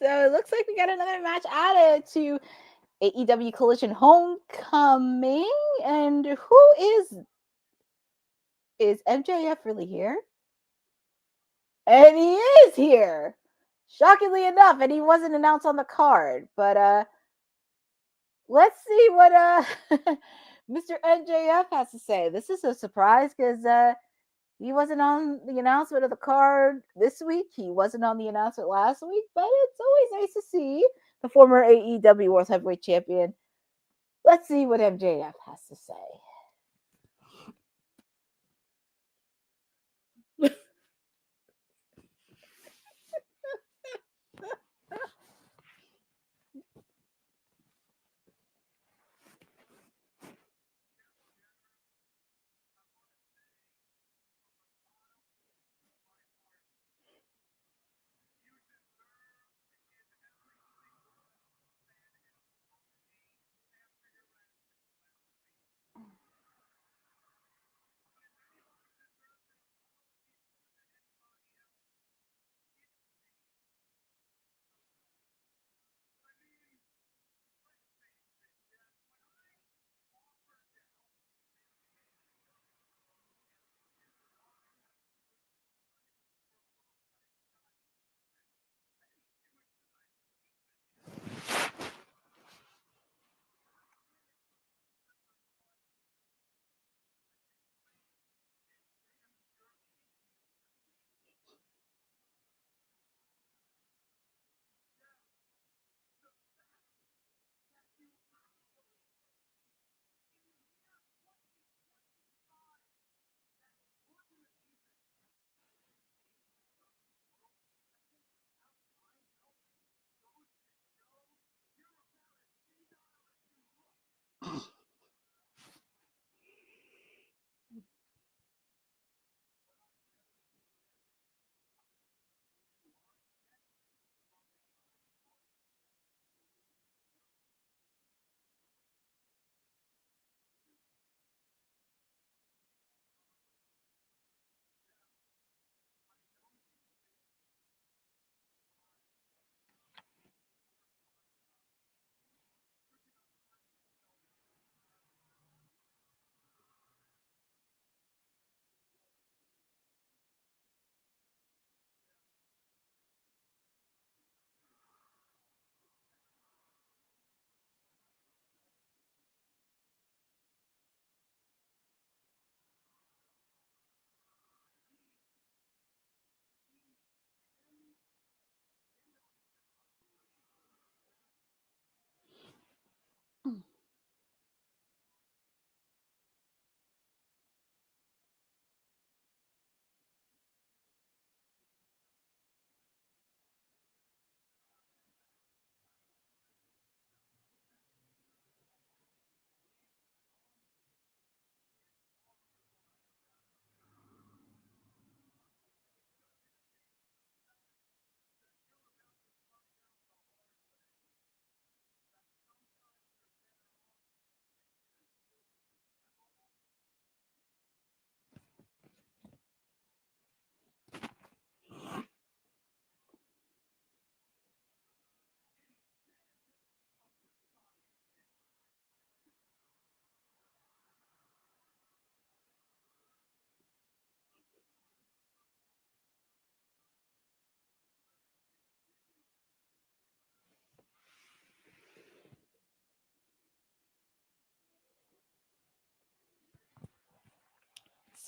So it looks like we got another match added to AEW Collision Homecoming. And who is MJF really here? And he is here. Shockingly enough, and he wasn't announced on the card. But let's see what Mr. MJF has to say. This is a surprise because he wasn't on the announcement of the card this week. He wasn't on the announcement last week, but it's always nice to see the former AEW World Heavyweight Champion. Let's see what MJF has to say.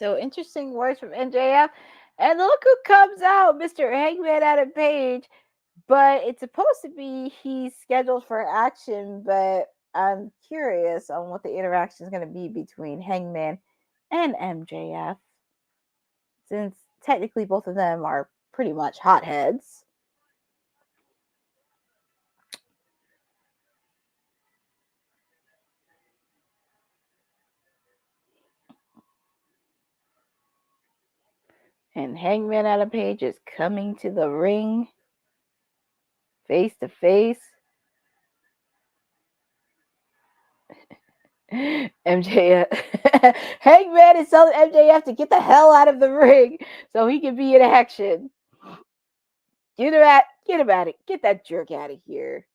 So interesting words from MJF. And look who comes out, Mr. Hangman Adam Page. But it's supposed to be he's scheduled for action, but I'm curious on what the interaction is going to be between Hangman and MJF. Since technically both of them are pretty much hotheads. And Hangman Adam Page is coming to the ring face to face. MJF. Hangman is telling MJF to get the hell out of the ring so he can be in action. Get him at it. Get that jerk out of here.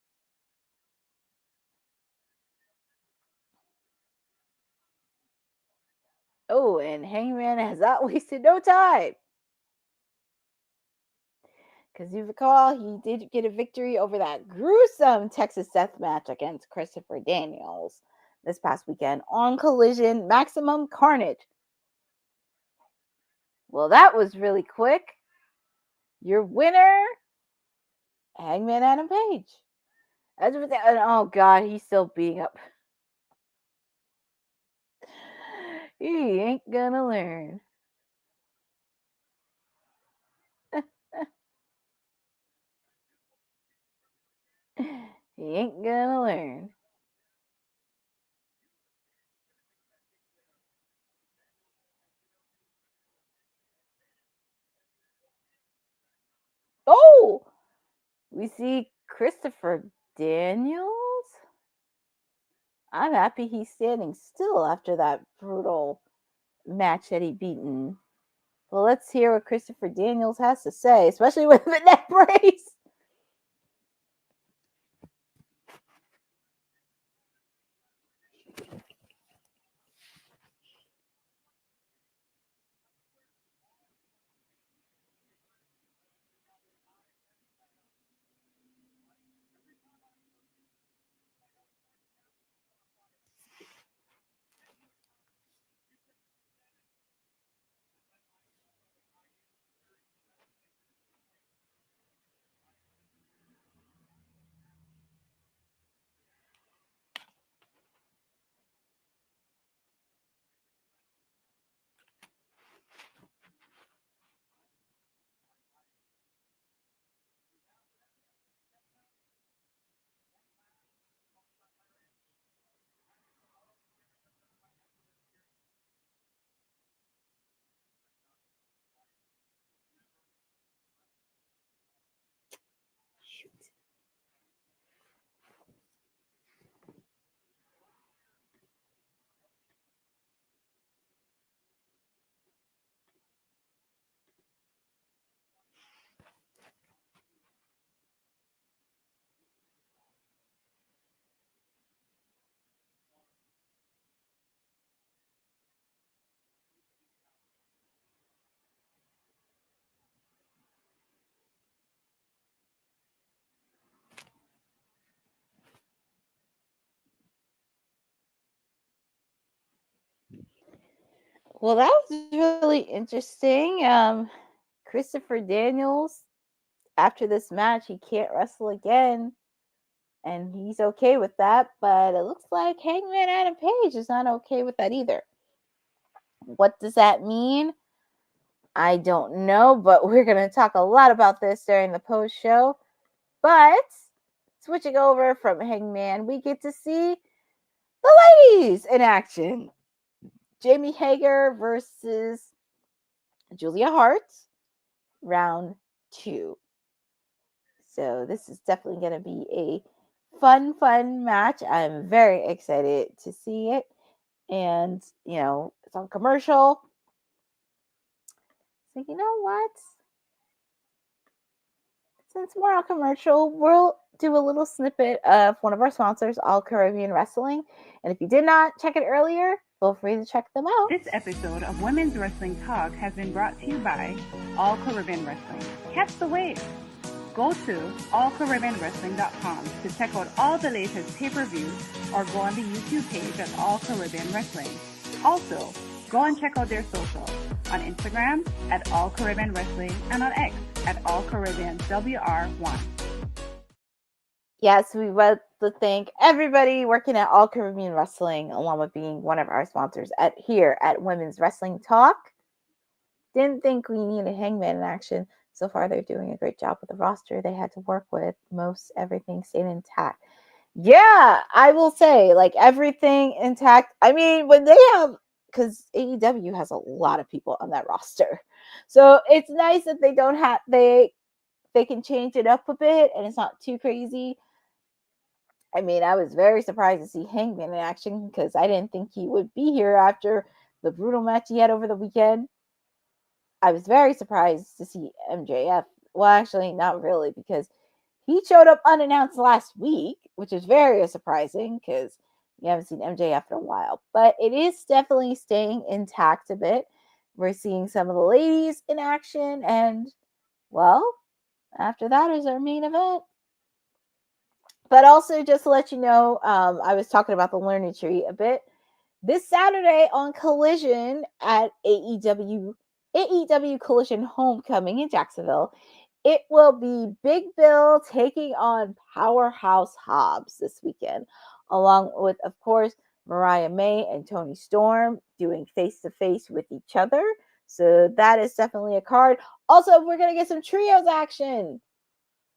Oh, and Hangman has not wasted no time. Because you recall, he did get a victory over that gruesome Texas death match against Christopher Daniels this past weekend on Collision Maximum Carnage. Well, that was really quick. Your winner, Hangman Adam Page. Oh, God, he's still beating up. He ain't gonna learn. He ain't gonna learn. Oh! We see Christopher Daniels. I'm happy he's standing still after that brutal match that he beaten. Well, let's hear what Christopher Daniels has to say, especially with the neck brace. Well, that was really interesting. Christopher Daniels, after this match, he can't wrestle again. And he's okay with that. But it looks like Hangman Adam Page is not okay with that either. What does that mean? I don't know, but we're going to talk a lot about this during the post show. But switching over from Hangman, we get to see the ladies in action. Jamie Hager versus Julia Hart, round 2. So this is definitely going to be a fun match. I'm very excited to see it. And, it's on commercial. So you know what? Since we're on commercial, we'll do a little snippet of one of our sponsors, All Caribbean Wrestling. And if you did not check it earlier, feel free to check them out. This episode of Women's Wrestling Talk has been brought to you by All Caribbean Wrestling. Catch the wave. Go to allcaribbeanwrestling.com to check out all the latest pay-per-views or go on the YouTube page at All Caribbean Wrestling. Also, Go and check out their socials on Instagram at All Caribbean Wrestling and on X at All Caribbean WR1. Yes, we want to thank everybody working at All Caribbean Wrestling, along with being one of our sponsors here at Women's Wrestling Talk. Didn't think we needed Hangman in action. So far, they're doing a great job with the roster they had to work with. Most everything stayed intact. Yeah, I will say, like, everything intact. I mean, when they have, because AEW has a lot of people on that roster, so it's nice that they don't have they can change it up a bit and it's not too crazy. I mean, I was very surprised to see Hangman in action because I didn't think he would be here after the brutal match he had over the weekend. I was very surprised to see MJF. Well, actually, not really, because he showed up unannounced last week, which is very surprising because you haven't seen MJF in a while. But it is definitely staying intact a bit. We're seeing some of the ladies in action, and, well, after that is our main event. But also, just to let you know, I was talking about the Learning Tree a bit. This Saturday on Collision at AEW Collision Homecoming in Jacksonville, it will be Big Bill taking on Powerhouse Hobbs this weekend, along with, of course, Mariah May and Toni Storm doing face-to-face with each other. So that is definitely a card. Also, we're going to get some trios action.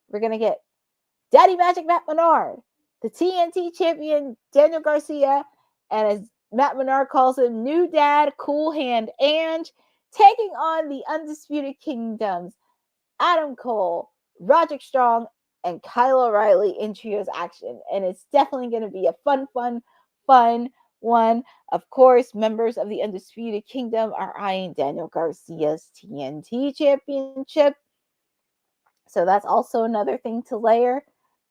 We're going to get Daddy Magic Matt Menard, the TNT champion Daniel Garcia, and as Matt Menard calls him, New Dad, Cool Hand Ange, taking on the Undisputed Kingdoms, Adam Cole, Roderick Strong, and Kyle O'Reilly in trios action. And it's definitely going to be a fun one. Of course, members of the Undisputed Kingdom are eyeing Daniel Garcia's TNT championship. So that's also another thing to layer.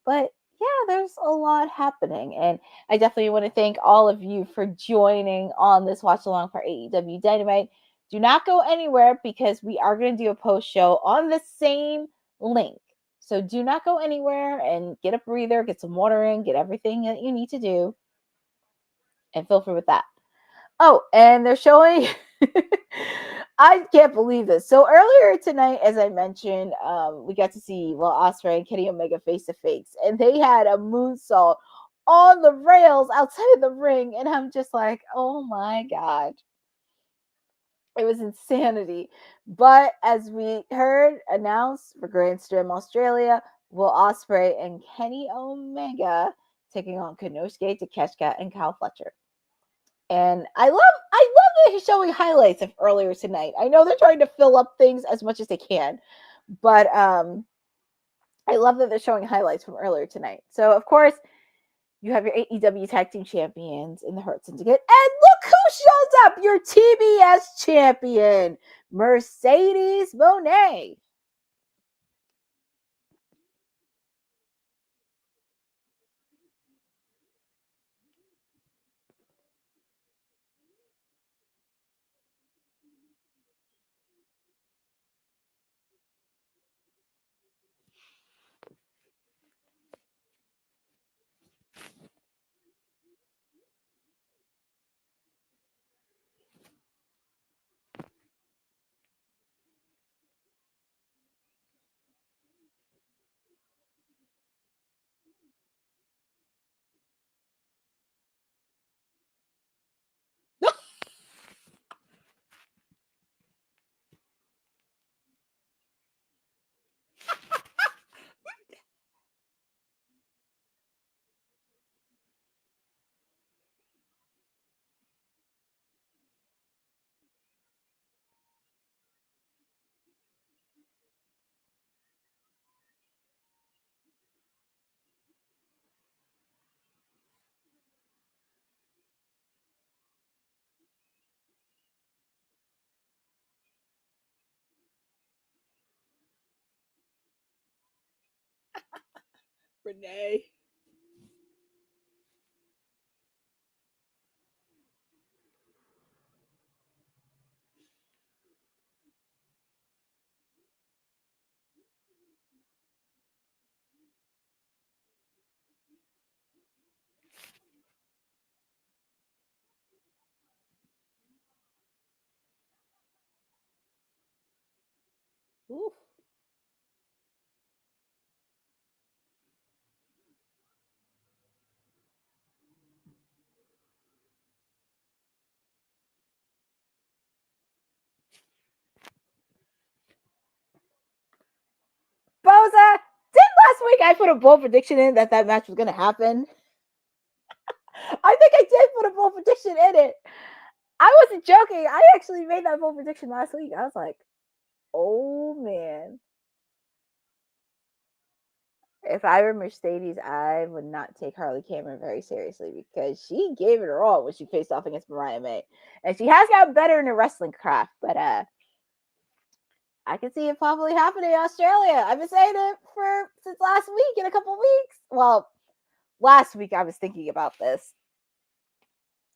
But yeah, there's a lot happening. And I definitely want to thank all of you for joining on this watch along for AEW Dynamite. Do not go anywhere because we are going to do a post show on the same link. So do not go anywhere and get a breather, get some water in, get everything that you need to do. And feel free with that. Oh, and they're showing... I can't believe this. So earlier tonight, as I mentioned, we got to see Ospreay and Kenny Omega face to face, and they had a moonsault on the rails outside of the ring, and I'm just like, oh my god, it was insanity. But as we heard announced for Grand Slam Australia, Will Ospreay and Kenny Omega taking on Konosuke Takeshita and Kyle Fletcher. And I love that he's showing highlights of earlier tonight. I know they're trying to fill up things as much as they can, but I love that they're showing highlights from earlier tonight. So, of course, you have your AEW Tag Team Champions in the Hart Syndicate. And look who shows up! Your TBS champion, Mercedes Moné. Renee. Oof. Boza, did last week I put a bold prediction in that match was going to happen? I think I did put a bold prediction in it. I wasn't joking. I actually made that bold prediction last week. I was like, oh man. If I were Mercedes, I would not take Harley Cameron very seriously because she gave it her all when she faced off against Mariah May. And she has gotten better in her wrestling craft, but I can see it probably happening in Australia. I've been saying it since last week in a couple of weeks. Well, last week I was thinking about this.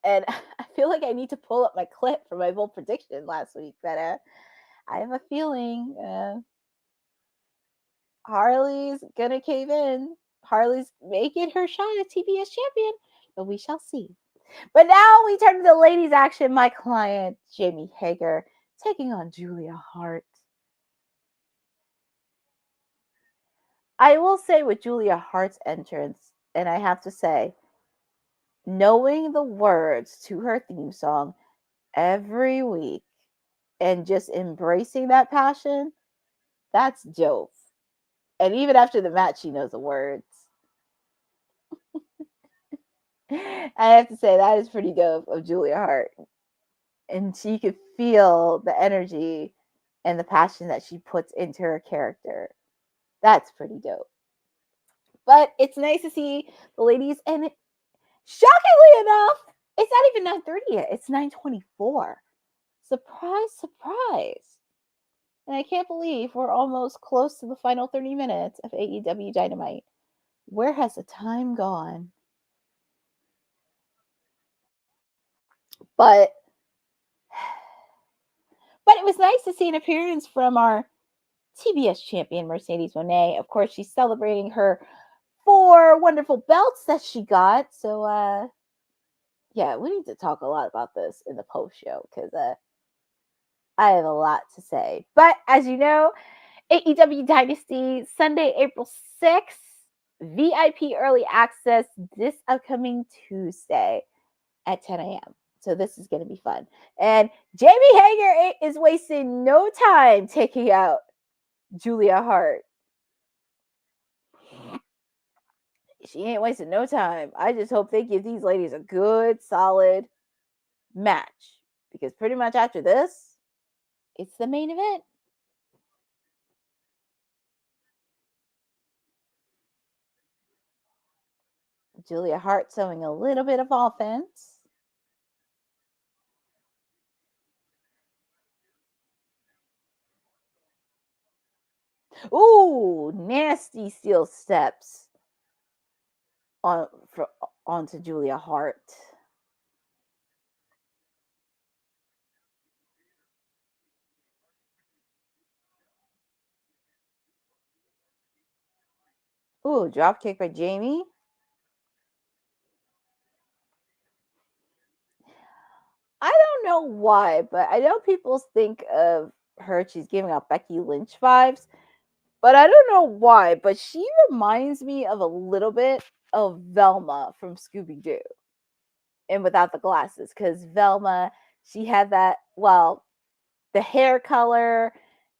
And I feel like I need to pull up my clip for my bold prediction last week. But I have a feeling Harley's gonna cave in. Harley's making her shot at TBS champion, but we shall see. But now we turn to the ladies' action. My client, Jamie Hager, taking on Julia Hart. I will say with Julia Hart's entrance, and I have to say, knowing the words to her theme song every week and just embracing that passion, that's dope. And even after the match, she knows the words. I have to say, that is pretty dope of Julia Hart. And she could feel the energy and the passion that she puts into her character. That's pretty dope. But it's nice to see the ladies, and shockingly enough, it's not even 9:30 yet. It's 9:24. Surprise, surprise. And I can't believe we're almost close to the final 30 minutes of AEW Dynamite. Where has the time gone? But it was nice to see an appearance from our TBS champion, Mercedes Moné. Of course, she's celebrating her 4 wonderful belts that she got. So, yeah, we need to talk a lot about this in the post show because I have a lot to say. But as you know, AEW Dynasty, Sunday, April 6th, VIP early access this upcoming Tuesday at 10 a.m. So this is going to be fun. And Jamie Hager is wasting no time taking out Julia Hart. She ain't wasting no time. I just hope they give these ladies a good, solid match. Because pretty much after this, it's the main event. Julia Hart showing a little bit of offense. Ooh, nasty steel steps onto Julia Hart. Ooh, drop kick by Jamie. I don't know why, but I know people think of her, she's giving out Becky Lynch vibes, but I don't know why, but she reminds me of a little bit of Velma from Scooby-Doo. And without the glasses, because Velma, she had that, well, the hair color,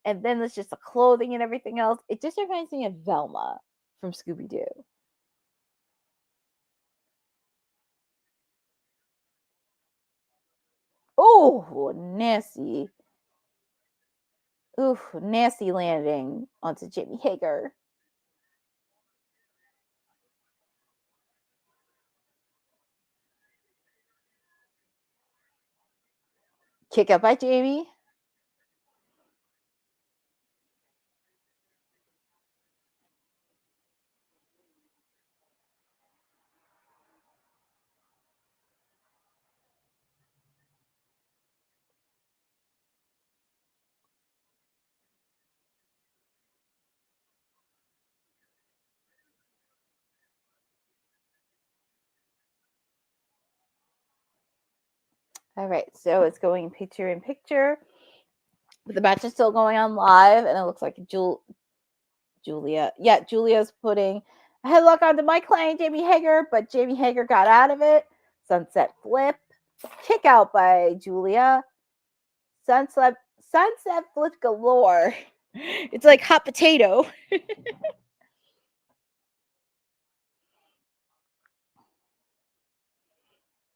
and then it's just the clothing and everything else. It just reminds me of Velma from Scooby-Doo. Oh, nasty. Ooh, nasty landing onto Jamie Hager. Kick up by Jamie. All right, so it's going picture in picture. But the match is still going on live, and it looks like Julia's putting a headlock onto my client, Jamie Hager, but Jamie Hager got out of it. Sunset flip. Kick out by Julia. Sunset flip galore. It's like hot potato.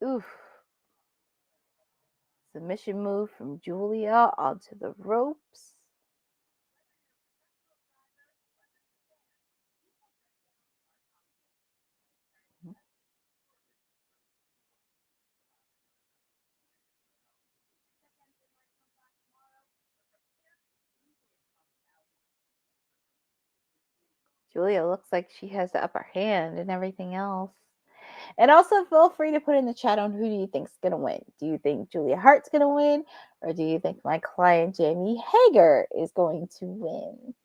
Oof. Submission move from Julia onto the ropes. Julia looks like she has the upper hand and everything else. And also feel free to put in the chat on who do you think's going to win. Do you think Julia Hart's going to win? Or do you think my client Jamie Hager is going to win?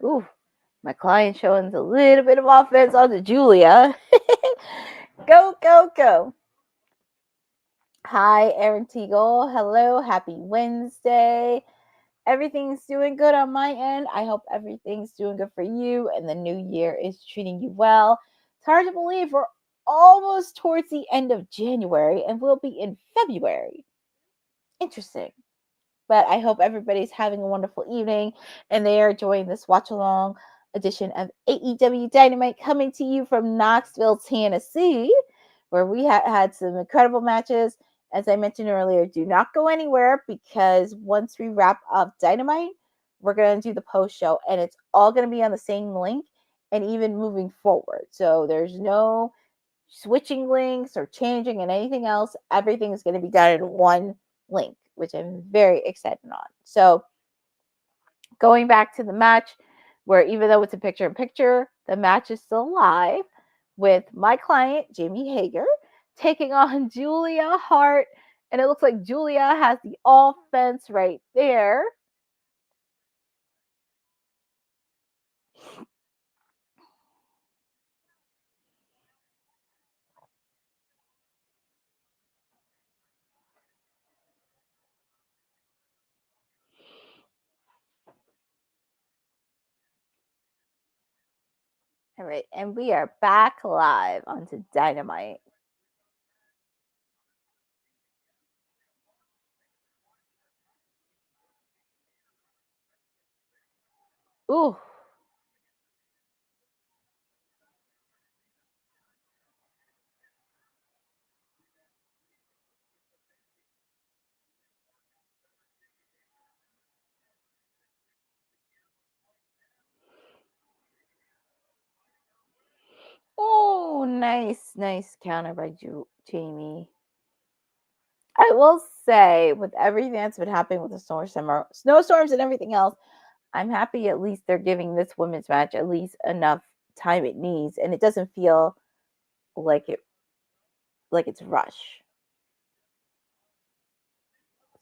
Ooh, my client showing a little bit of offense onto Julia. Go, go, go. Hi, Aaron Teagle. Hello, happy Wednesday. Everything's doing good on my end. I hope everything's doing good for you and the new year is treating you well. It's hard to believe we're almost towards the end of January and we'll be in February. Interesting. But I hope everybody's having a wonderful evening and they are enjoying this watch along edition of AEW Dynamite coming to you from Knoxville, Tennessee, where we had some incredible matches. As I mentioned earlier, do not go anywhere because once we wrap up Dynamite, we're going to do the post show and it's all going to be on the same link and even moving forward. So there's no switching links or changing and anything else. Everything is going to be done in one link, which I'm very excited on. So going back to the match, where even though it's a picture-in-picture, the match is still live with my client, Jamie Hager, taking on Julia Hart. And it looks like Julia has the offense right there. All right, and we are back live onto Dynamite. Ooh. Oh, nice counter by Jamie. I will say, with everything that's been happening with the snowstorms and everything else, I'm happy at least they're giving this women's match at least enough time it needs, and it doesn't feel like it's rush.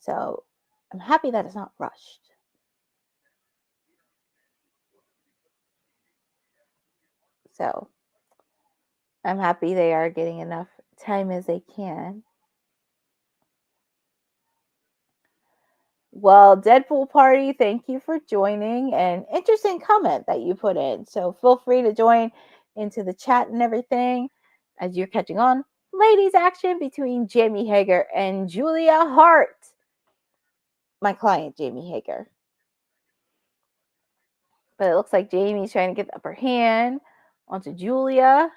So I'm happy that it's not rushed. So I'm happy they are getting enough time as they can. Well, Deadpool Party, thank you for joining. An interesting comment that you put in. So feel free to join into the chat and everything as you're catching on. Ladies action between Jamie Hager and Julia Hart. My client, Jamie Hager. But it looks like Jamie's trying to get the upper hand onto Julia.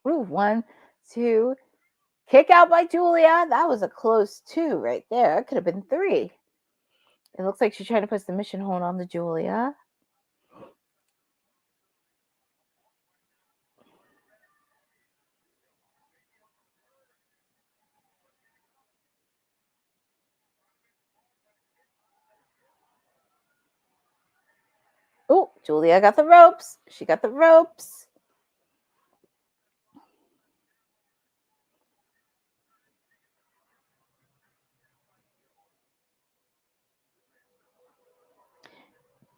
Ooh, 1, 2, Kick out by Julia. That was a close 2 right there. It could have been 3. It looks like she's trying to put submission hold on the Julia. Oh, Julia got the ropes. She got the ropes.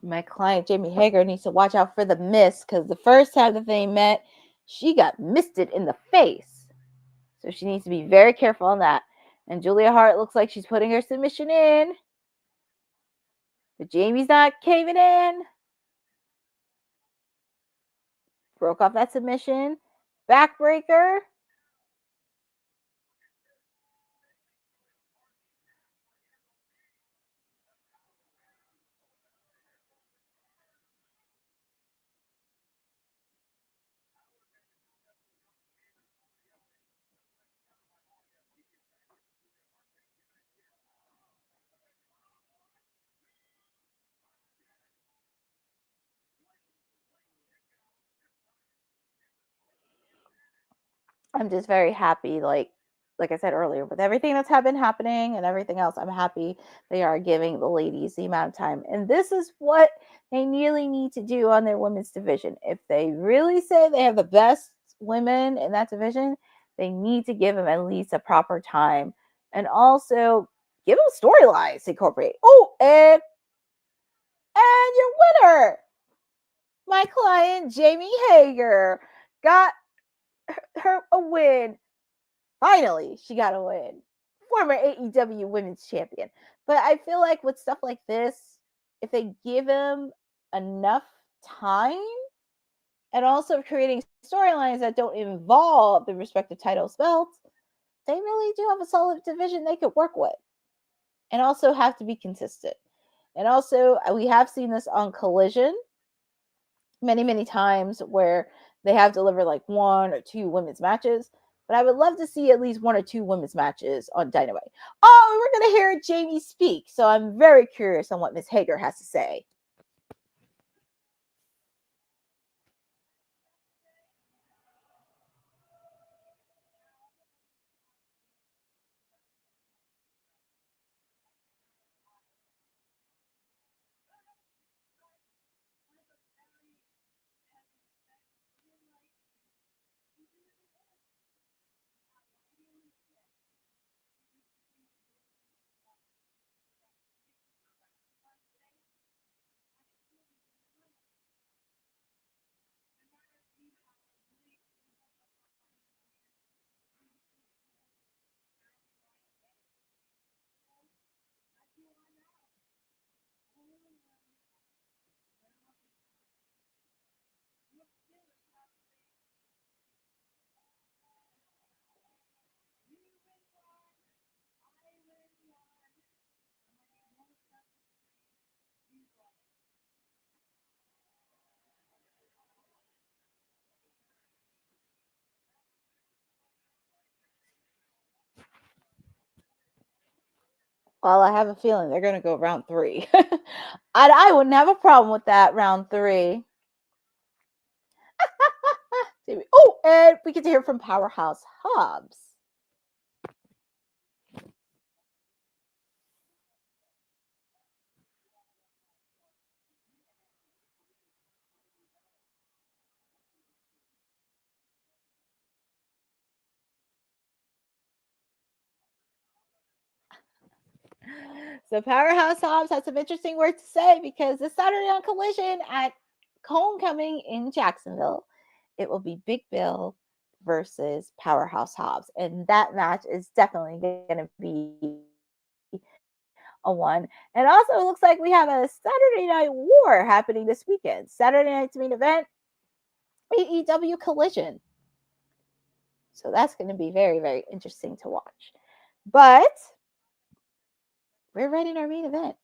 My client, Jamie Hager, needs to watch out for the miss because the first time that they met, she got misted in the face. So she needs to be very careful on that. And Julia Hart looks like she's putting her submission in. But Jamie's not caving in. Broke off that submission. Backbreaker. I'm just very happy, like I said earlier, with everything that's been happening and everything else. I'm happy they are giving the ladies the amount of time. And this is what they really need to do on their women's division. If they really say they have the best women in that division, they need to give them at least a proper time. And also give them storylines to incorporate. Oh, and your winner, my client, Jamie Hager, got her a win. Finally, she got a win. Former AEW Women's Champion. But I feel like with stuff like this, if they give him enough time and also creating storylines that don't involve the respective titles belts, they really do have a solid division they could work with. And also have to be consistent. And also, we have seen this on Collision many, many times where they have delivered like 1 or 2 women's matches. But I would love to see at least 1 or 2 women's matches on Dynamite. Oh, we're going to hear Jamie speak. So I'm very curious on what Miss Hager has to say. Well, I have a feeling they're going to go round 3. I wouldn't have a problem with that, round 3. Oh, and we get to hear from Powerhouse Hobbs. So Powerhouse Hobbs had some interesting words to say because this Saturday on Collision at Homecoming in Jacksonville, it will be Big Bill versus Powerhouse Hobbs. And that match is definitely going to be a one. And also, it looks like we have a Saturday Night War happening this weekend. Saturday night's main event, AEW Collision. So that's going to be very, very interesting to watch. But we're ready in our main event.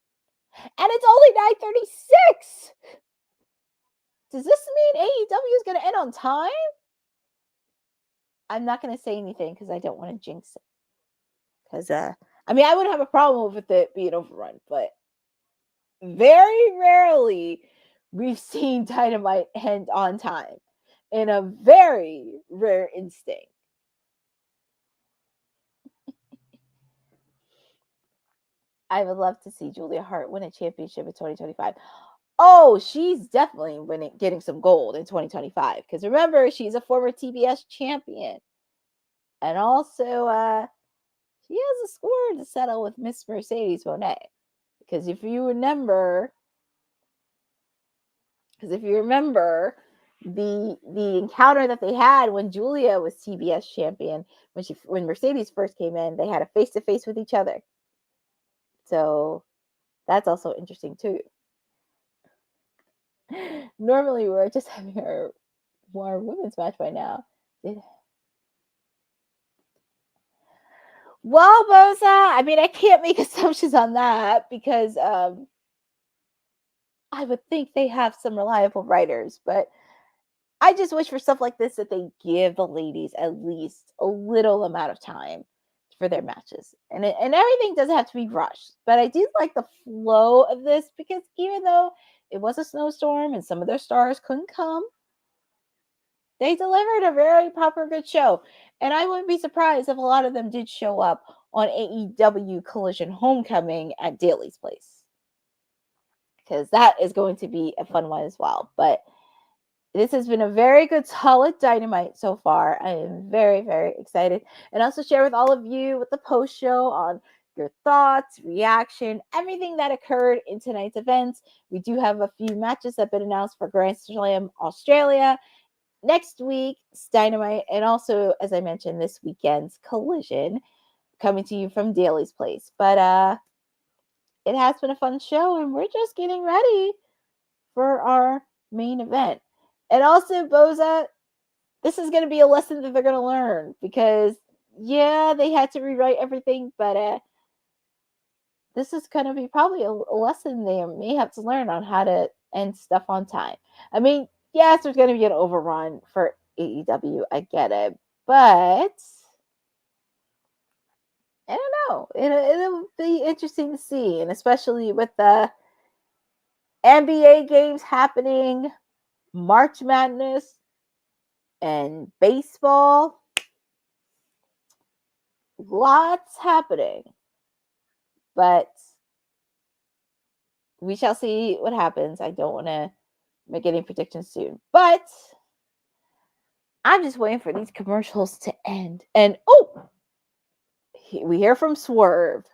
And it's only 9:36. Does this mean AEW is going to end on time? I'm not going to say anything because I don't want to jinx it. Because, I mean, I wouldn't have a problem with it being overrun, but very rarely we've seen Dynamite end on time in a very rare instinct. I would love to see Julia Hart win a championship in 2025. Oh, she's definitely getting some gold in 2025. Because remember, she's a former TBS champion. And also, she has a score to settle with Miss Mercedes Moné. Because if you remember, the encounter that they had when Julia was TBS champion, when Mercedes first came in, they had a face-to-face with each other. So that's also interesting too. Normally we're just having our women's match by now. Well, Boza, I mean, I can't make assumptions on that because I would think they have some reliable writers, but I just wish for stuff like this that they give the ladies at least a little amount of time for their matches. And everything doesn't have to be rushed. But I do like the flow of this because even though it was a snowstorm and some of their stars couldn't come, they delivered a very proper good show. And I wouldn't be surprised if a lot of them did show up on AEW Collision Homecoming at Daly's Place. Because that is going to be a fun one as well. But this has been a very good, solid Dynamite so far. I am very, very excited. And also share with all of you with the post show on your thoughts, reaction, everything that occurred in tonight's events. We do have a few matches that have been announced for Grand Slam Australia. Next week's Dynamite, and also, as I mentioned, this weekend's Collision coming to you from Daly's Place. But it has been a fun show, and we're just getting ready for our main event. And also, Boza, this is going to be a lesson that they're going to learn because, yeah, they had to rewrite everything, but this is going to be probably a lesson they may have to learn on how to end stuff on time. I mean, yes, there's going to be an overrun for AEW. I get it. But I don't know. It'll be interesting to see. And especially with the NBA games happening, March Madness, and baseball. Lots happening. But we shall see what happens. I don't want to make any predictions soon. But I'm just waiting for these commercials to end. And, we hear from Swerve.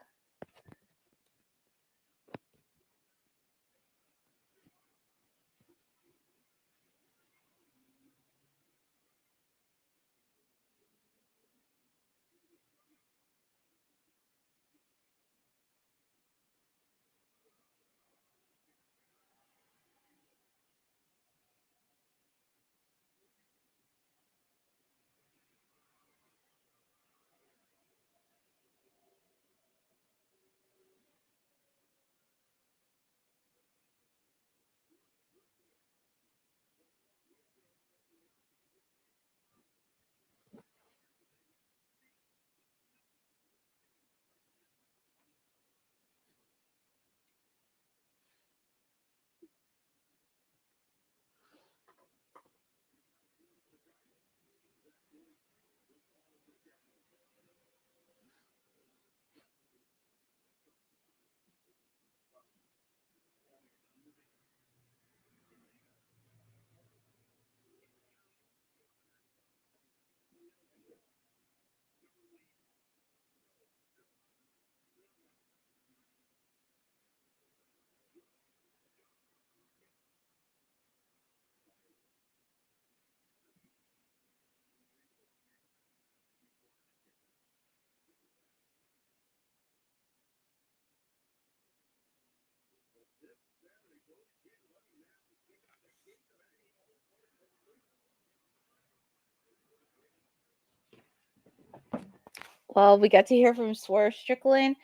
Well, we got to hear from Swerve Strickland,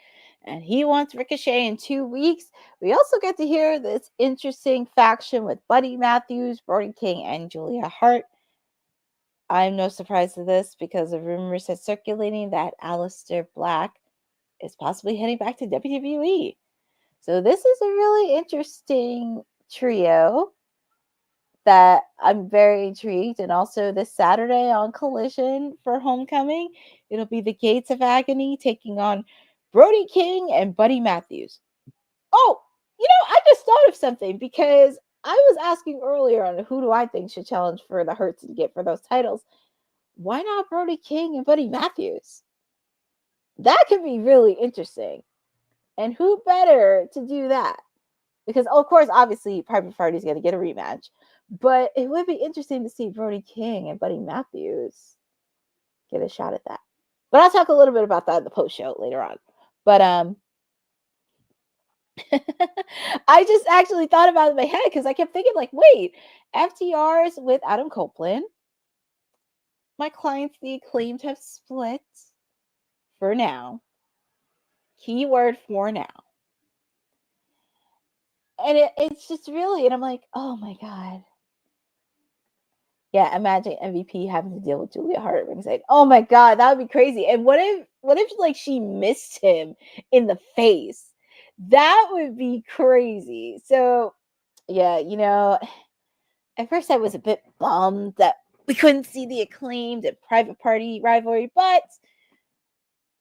and he wants Ricochet in 2 weeks. We also get to hear this interesting faction with Buddy Matthews, Brody King, and Julia Hart. I'm no surprise to this because the rumors are circulating that Aleister Black is possibly heading back to WWE. So this is a really interesting trio that I'm very intrigued. And also this Saturday on Collision for Homecoming, it'll be the Gates of Agony taking on Brody King and Buddy Matthews. Oh, I just thought of something because I was asking earlier on who do I think should challenge for the Hurt Syndicate for those titles. Why not Brody King and Buddy Matthews? That could be really interesting. And who better to do that? Because, of course, obviously, Private Party is going to get a rematch. But it would be interesting to see Brody King and Buddy Matthews get a shot at that. But I'll talk a little bit about that in the post show later on. But I just actually thought about it in my head because I kept thinking, like, wait, FTRs with Adam Copeland. My clients, the Acclaimed, have split for now. Keyword for now. And it's just really, and I'm like, oh my God. Yeah, imagine MVP having to deal with Julia Hart at ringside. Oh my God, that would be crazy. And what if like she missed him in the face? That would be crazy. So yeah, at first I was a bit bummed that we couldn't see the Acclaimed and Private Party rivalry, but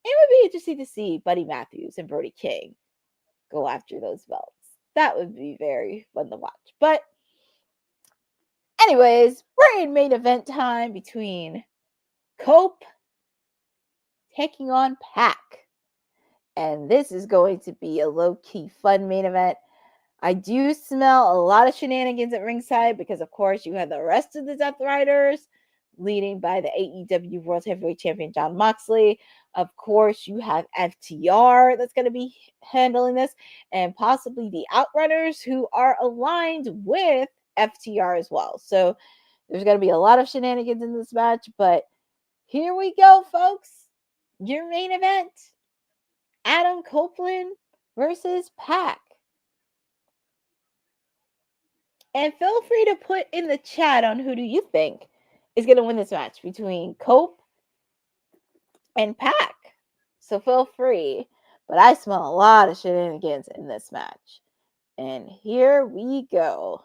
it would be interesting to see Buddy Matthews and Brody King go after those belts. That would be very fun to watch. But anyways, we're in main event time between Cope taking on Pac. And this is going to be a low-key fun main event. I do smell a lot of shenanigans at ringside because, of course, you have the rest of the Death Riders leading by the AEW World Heavyweight Champion Jon Moxley. Of course, you have FTR that's going to be handling this, and possibly the Outrunners who are aligned with FTR as well. So there's going to be a lot of shenanigans in this match, but here we go, folks. Your main event, Adam Copeland versus Pac. And feel free to put in the chat on who do you think is going to win this match between Cope and Pac. So feel free. But I smell a lot of shenanigans in this match. And here we go.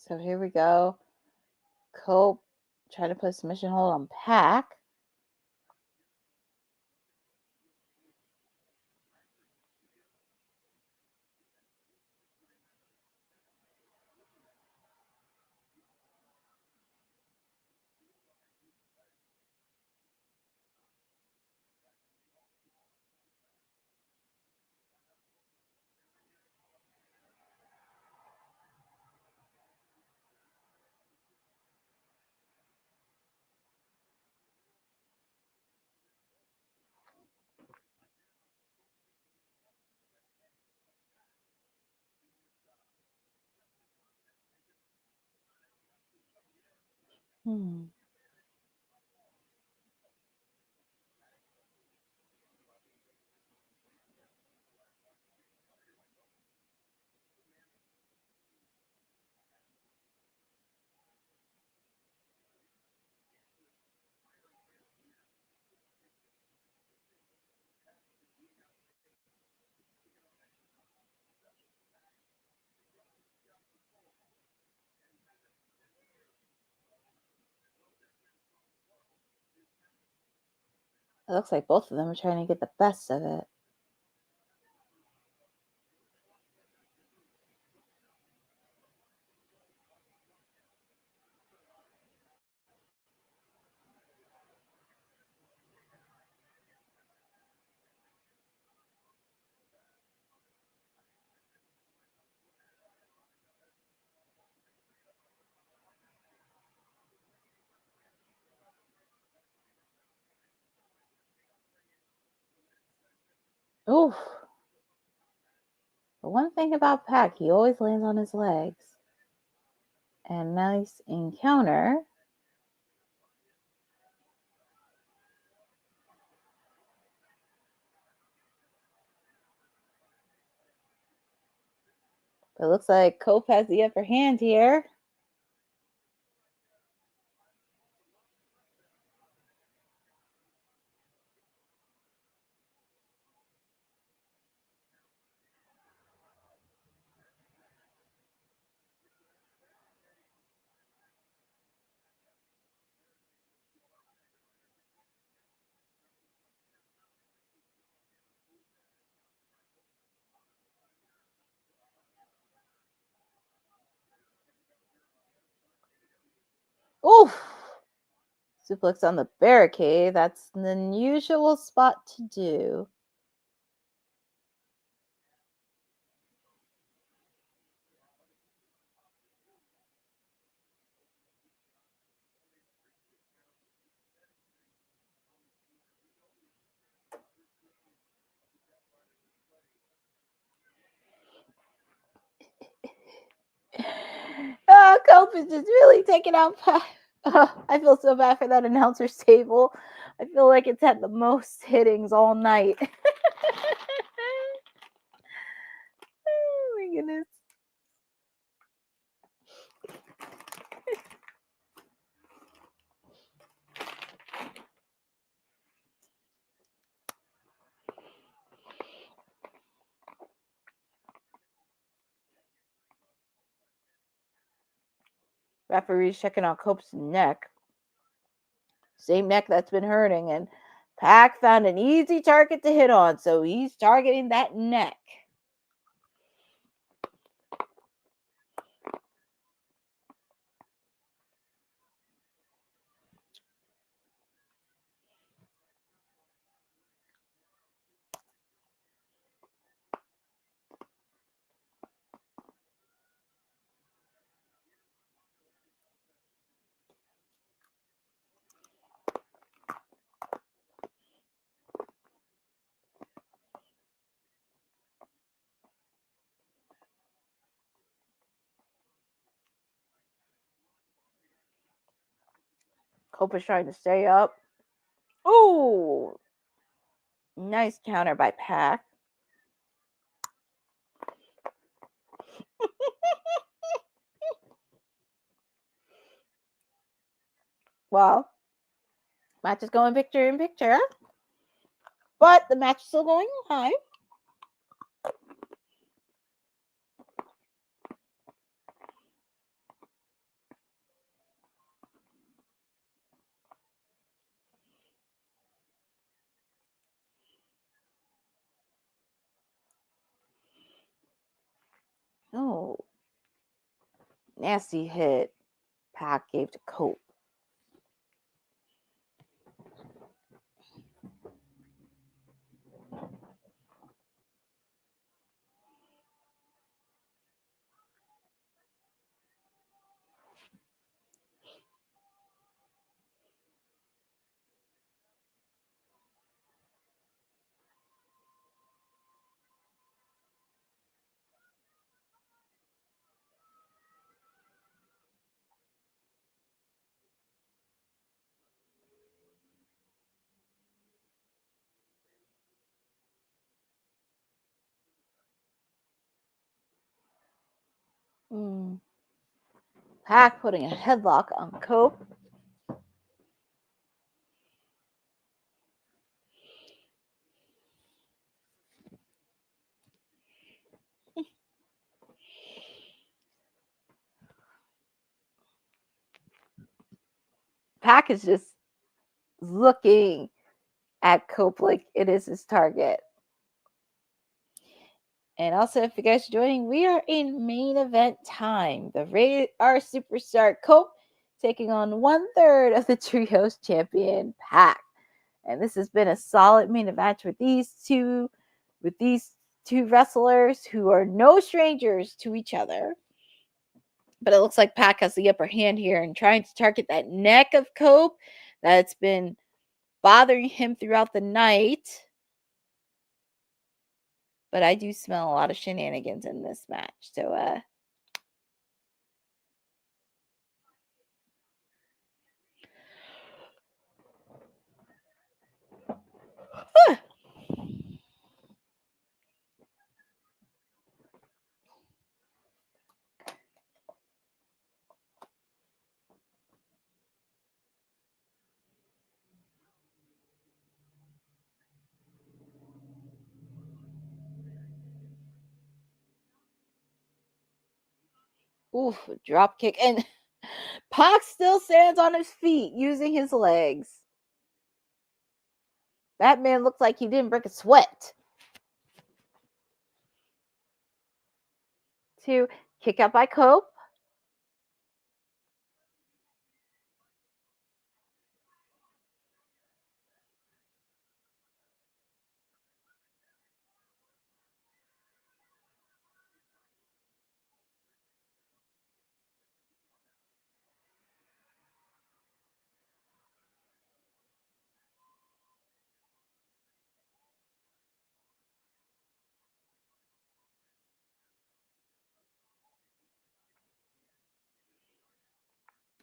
So here we go. Cope trying to put a submission hold on Pac. It looks like both of them are trying to get the best of it. Oof. The one thing about Pac, he always lands on his legs. And nice encounter. It looks like Cope has the upper hand here. Oof! Suplex on the barricade. That's an unusual spot to do. Oh, Cope is just really taking out Pac. Oh, I feel so bad for that announcer's table. I feel like it's had the most hittings all night. Oh my goodness. Referee's checking out Cope's neck. Same neck that's been hurting, and Pac found an easy target to hit on, so he's targeting that neck. Cope is trying to stay up. Ooh! Nice counter by Pac. Well, match is going picture in picture. But the match is still going on. Oh. Nasty hit Pac gave to Cope. Pac putting a headlock on Cope. Pac is just looking at Cope like it is his target. And also, if you guys are joining, we are in main event time. The Rated R Superstar Cope taking on 1/3 of the Trios champion Pac. And this has been a solid main event with these two wrestlers who are no strangers to each other. But it looks like Pac has the upper hand here and trying to target that neck of Cope that's been bothering him throughout the night. But I do smell a lot of shenanigans in this match. So, oof, drop kick. And Pac still stands on his feet using his legs. That man looks like he didn't break a sweat. 2, kick out by Cope.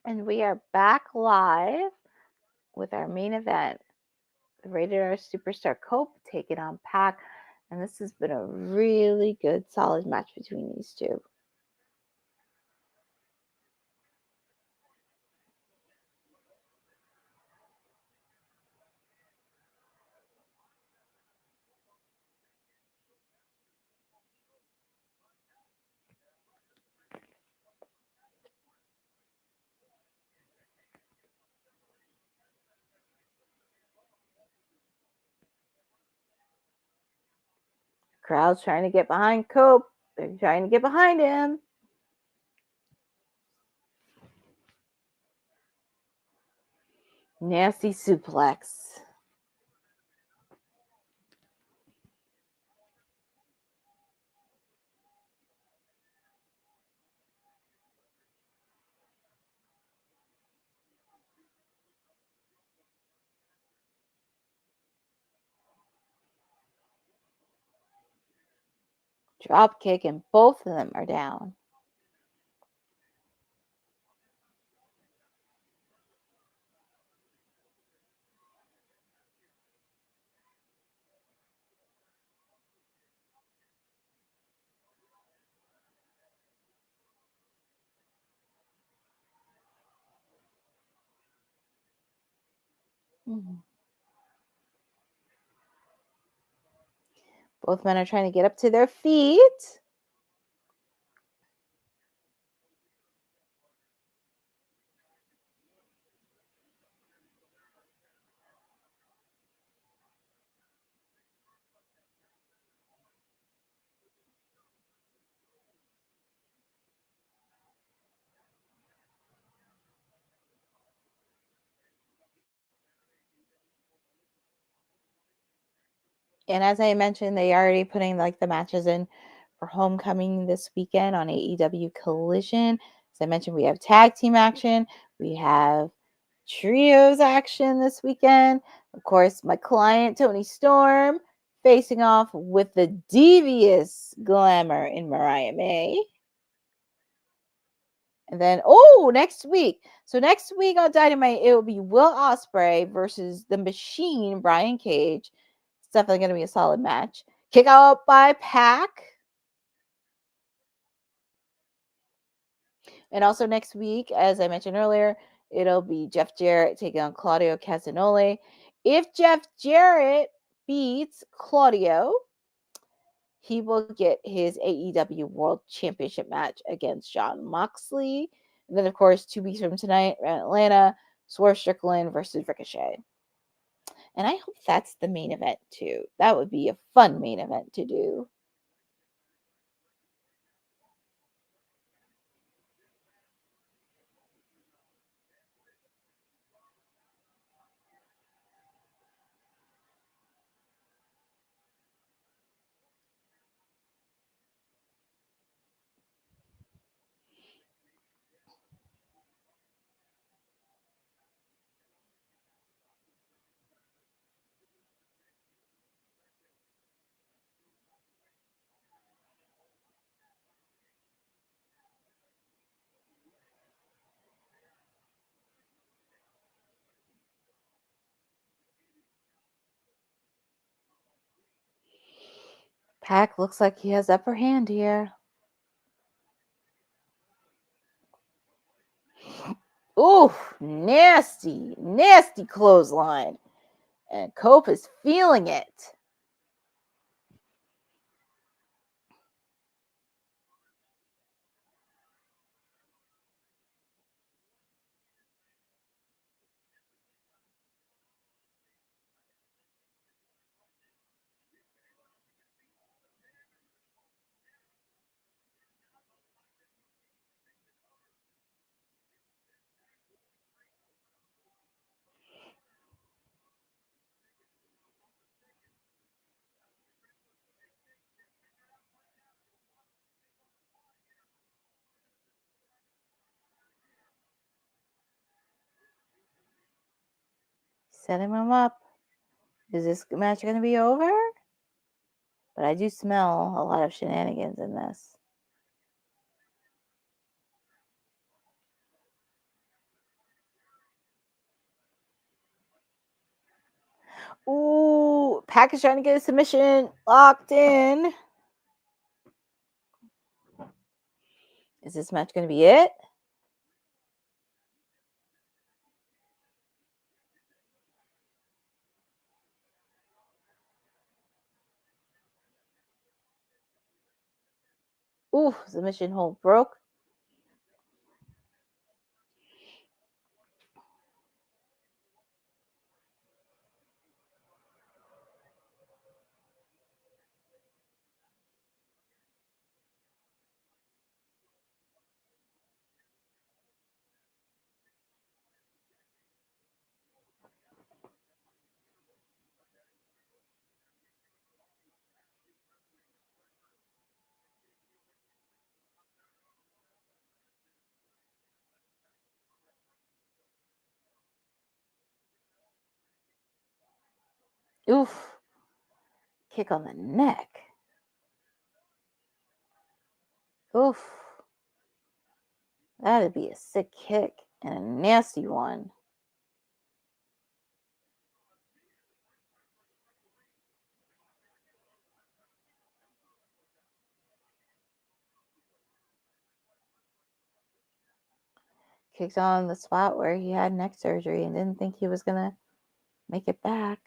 And we are back live with our main event. The Rated R Superstar Cope taking on Pac. And this has been a really good, solid match between these two. Crowd's trying to get behind Cope. They're trying to get behind him. Nasty suplex. Drop kick, and both of them are down. Both men are trying to get up to their feet. And as I mentioned, they are already putting like the matches in for Homecoming this weekend on AEW Collision. As I mentioned, we have tag team action. We have trios action this weekend. Of course, my client, Tony Storm, facing off with the devious Glamour in Mariah May. And then, next week. So next week on Dynamite, it will be Will Ospreay versus the Machine, Brian Cage. It's definitely going to be a solid match. Kick out by Pac. And also next week, as I mentioned earlier, it'll be Jeff Jarrett taking on Claudio Castagnoli. If Jeff Jarrett beats Claudio, he will get his AEW World Championship match against Jon Moxley. And then, of course, 2 weeks from tonight, in Atlanta, Swerve Strickland versus Ricochet. And I hope that's the main event, too. That would be a fun main event to do. Pac looks like he has upper hand here. Ooh, nasty, nasty clothesline. And Cope is feeling it. Setting him up. Is this match going to be over? But I do smell a lot of shenanigans in this. Ooh, Pac is trying to get a submission locked in. Is this match going to be it? Ooh, submission hold broke. Oof. Kick on the neck. Oof. That'd be a sick kick and a nasty one. Kicked on the spot where he had neck surgery and didn't think he was going to make it back.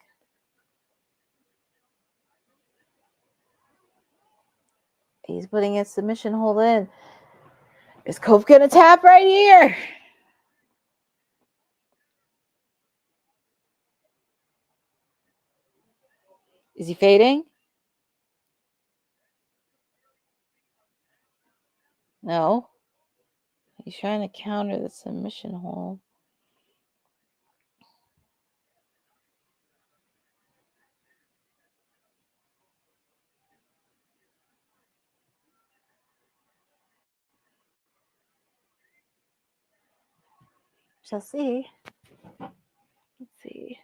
He's putting his submission hold in. Is Cope going to tap right here? Is he fading? No. He's trying to counter the submission hold. Shall see. Let's see.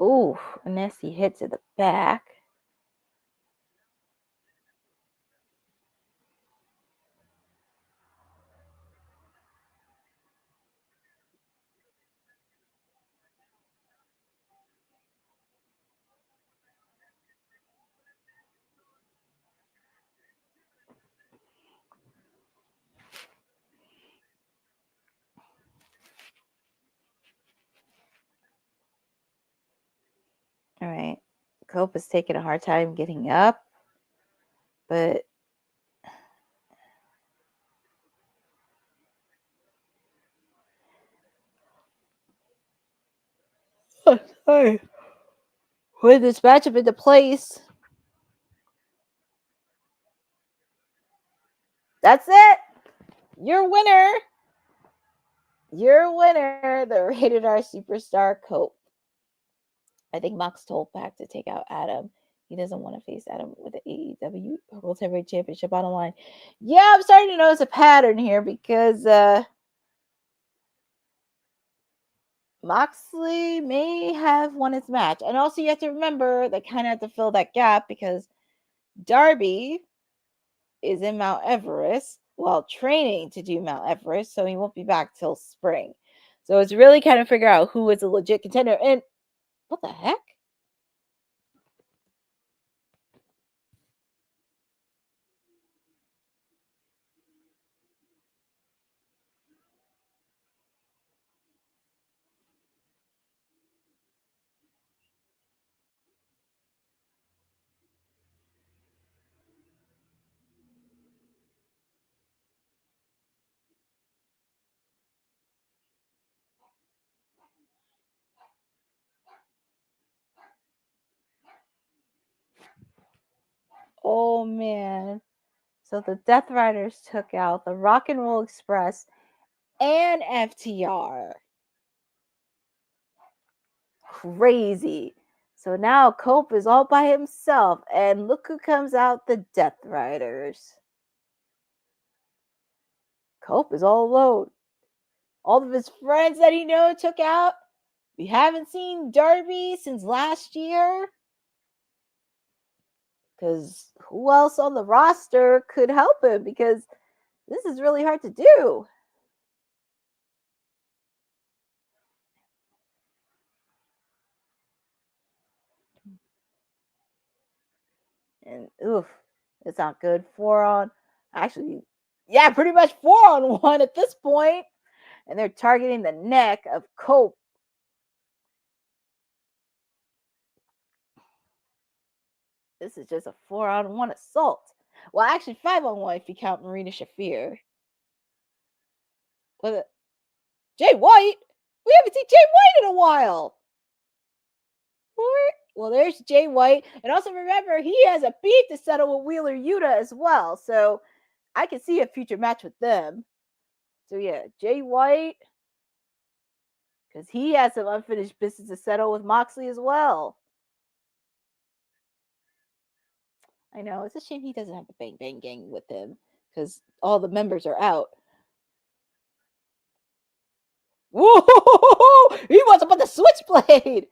Ooh, a nasty hit to the back. All right. Cope is taking a hard time getting up, but sorry. Put this matchup into place. That's it. Your winner. Your winner, the Rated R Superstar Cope. I think Mox told Pac to take out Adam. He doesn't want to face Adam with the AEW World Heavyweight Championship on the line. Yeah, I'm starting to notice a pattern here because Moxley may have won his match. And also you have to remember they kind of have to fill that gap because Darby is in Mount Everest while training to do Mount Everest, so he won't be back till spring. So it's really kind of figure out who is a legit contender. And what the heck? Oh man. So the Death Riders took out the Rock and Roll Express and FTR. Crazy. So now Cope is all by himself, and look who comes out, the Death Riders. Cope is all alone. All of his friends that he knows took out. We haven't seen Darby since last year. Because who else on the roster could help him? Because this is really hard to do. And oof, it's not good. Actually, yeah, pretty much 4-on-1 at this point. And they're targeting the neck of Cope. This is just a 4-on-1 assault. Well, actually, 5-on-1 if you count Marina Shafir. With Jay White? We haven't seen Jay White in a while. Well, there's Jay White. And also remember, he has a beef to settle with Wheeler Yuta as well. So I can see a future match with them. So yeah, Jay White. Because he has some unfinished business to settle with Moxley as well. I know, it's a shame he doesn't have the Bang Bang Gang with him. Because all the members are out. Whoa! He wants to put the switchblade!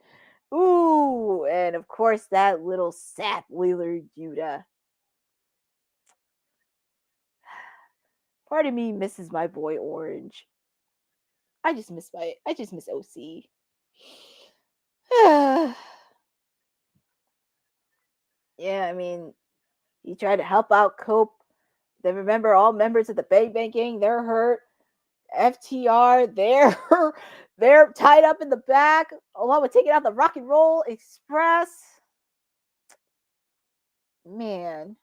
Ooh, and of course that little sap Wheeler Yuta. Part of me misses my boy Orange. I just miss OC. Yeah, I mean, he tried to help out Cope. Then remember, all members of the Bang Bang Gang, they're hurt. FTR, they're tied up in the back, along with taking out the Rock and Roll Express. Man.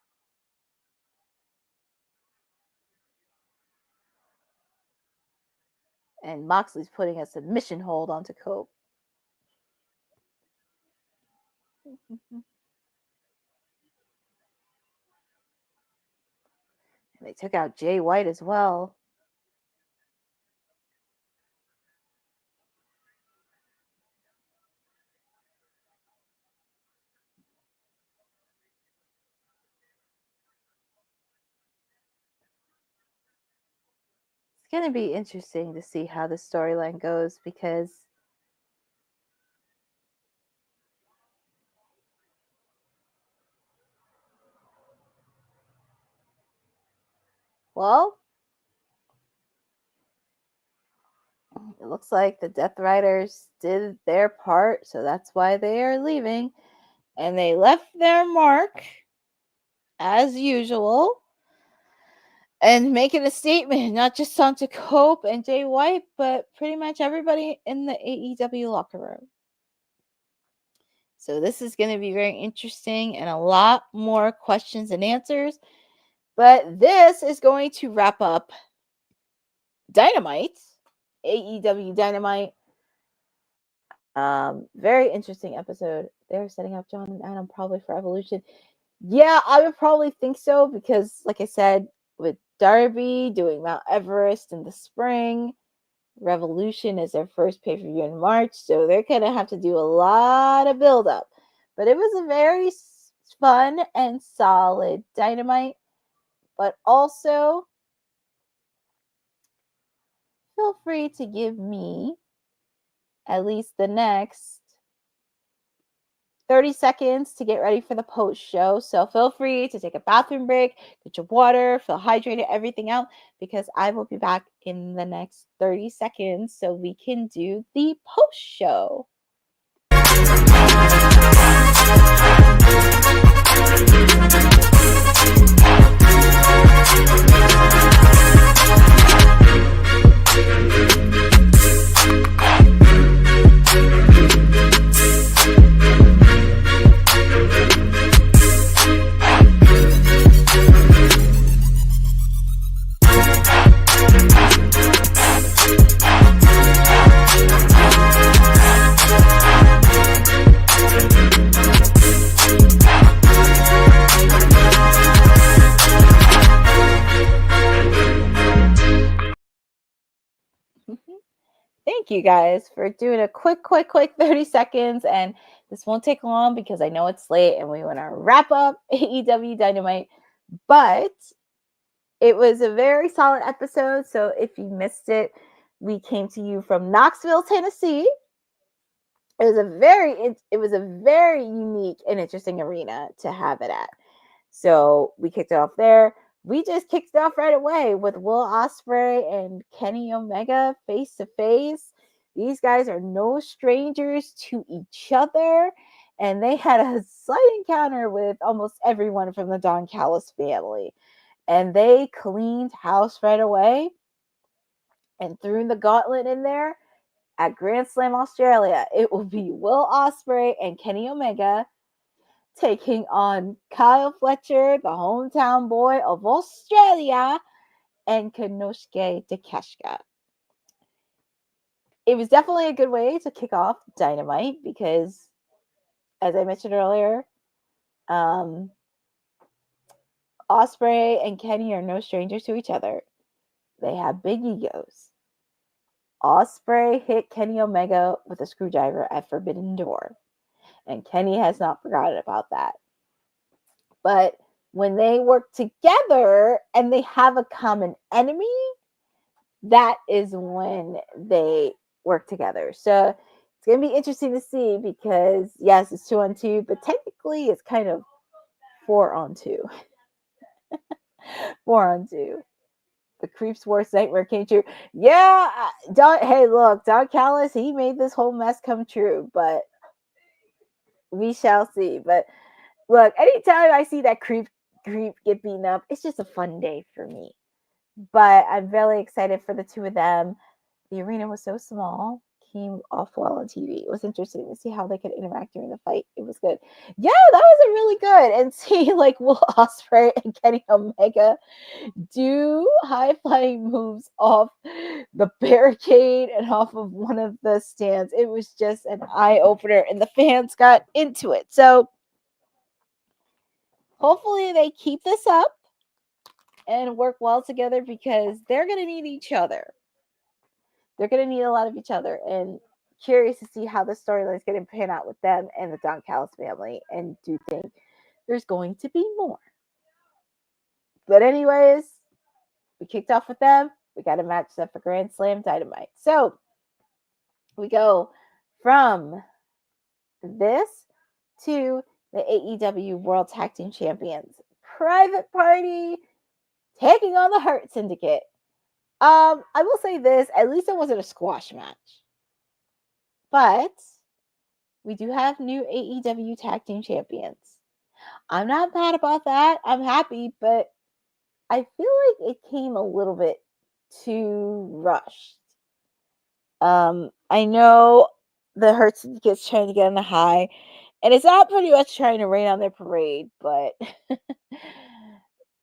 And Moxley's putting a submission hold onto Cope. And they took out Jay White as well. It's going to be interesting to see how the storyline goes because well, it looks like the Death Riders did their part, so that's why they are leaving. And they left their mark, as usual, and making a statement, not just onto Cope and Jay White, but pretty much everybody in the AEW locker room. So this is going to be very interesting and a lot more questions and answers. But this is going to wrap up Dynamite, AEW Dynamite. Very interesting episode. They're setting up John and Adam probably for Evolution. Yeah, I would probably think so because, like I said, with Darby doing Mount Everest in the spring, Revolution is their first pay-per-view in March, so they're going to have to do a lot of build-up. But it was a very fun and solid Dynamite. But also, feel free to give me at least the next 30 seconds to get ready for the post show. So feel free to take a bathroom break, get your water, feel hydrated, everything out, because I will be back in the next 30 seconds so we can do the post show. Thank you guys for doing a quick 30 seconds. And this won't take long because I know it's late and we want to wrap up AEW Dynamite. But it was a very solid episode. So if you missed it, we came to you from Knoxville, Tennessee. It was a very unique and interesting arena to have it at. So we kicked it off there. We just kicked it off right away with Will Ospreay and Kenny Omega face to face. These guys are no strangers to each other, and they had a slight encounter with almost everyone from the Don Callis family, and they cleaned house right away and threw the gauntlet in there at Grand Slam Australia. It will be Will Ospreay and Kenny Omega taking on Kyle Fletcher, the hometown boy of Australia, and Konosuke Takeshita. It was definitely a good way to kick off Dynamite because, as I mentioned earlier, Ospreay and Kenny are no strangers to each other. They have big egos. Ospreay hit Kenny Omega with a screwdriver at Forbidden Door, and Kenny has not forgotten about that. But when they work together and they have a common enemy, that is when they work together. So it's going to be interesting to see because, yes, it's 2-on-2, but technically it's kind of 4-on-2. 4-on-2. The Creeps Worst Nightmare came true. Yeah, hey, look, Don Callis, he made this whole mess come true, but we shall see. But look, anytime I see that creep get beaten up, it's just a fun day for me. But I'm really excited for the two of them. The arena was so small, came off well on TV. It was interesting to see how they could interact during the fight. It was good. Yeah, that was a really good. And see like Will Ospreay and Kenny Omega do high-flying moves off the barricade and off of one of the stands. It was just an eye-opener, and the fans got into it. So hopefully they keep this up and work well together because they're going to need each other. They're going to need a lot of each other, and curious to see how the storyline is going to pan out with them and the Don Callis family, and do think there's going to be more. But anyways, we kicked off with them. We got a match set for Grand Slam Dynamite. So we go from this to the AEW World Tag Team Champions. Private Party taking on the Hart Syndicate. I will say this, at least it wasn't a squash match. But we do have new AEW Tag Team Champions. I'm not mad about that. I'm happy, but I feel like it came a little bit too rushed. I know the Hart Syndicate's trying to get on the high, and it's not pretty much trying to rain on their parade, but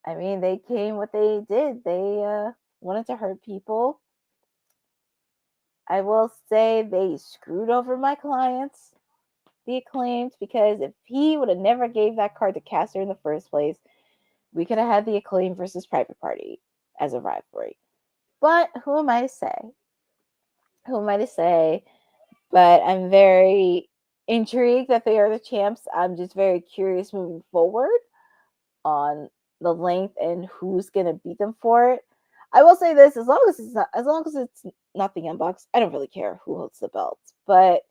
I mean, they came what they did. They wanted to hurt people. I will say they screwed over my clients, the Acclaimed, because if he would have never gave that card to Caster in the first place, we could have had the Acclaimed versus Private Party as a rivalry. But who am I to say? Who am I to say? But I'm very intrigued that they are the champs. I'm just very curious moving forward on the length and who's going to beat them for it. I will say this: as long as it's not the Young Bucks, I don't really care who holds the belts. But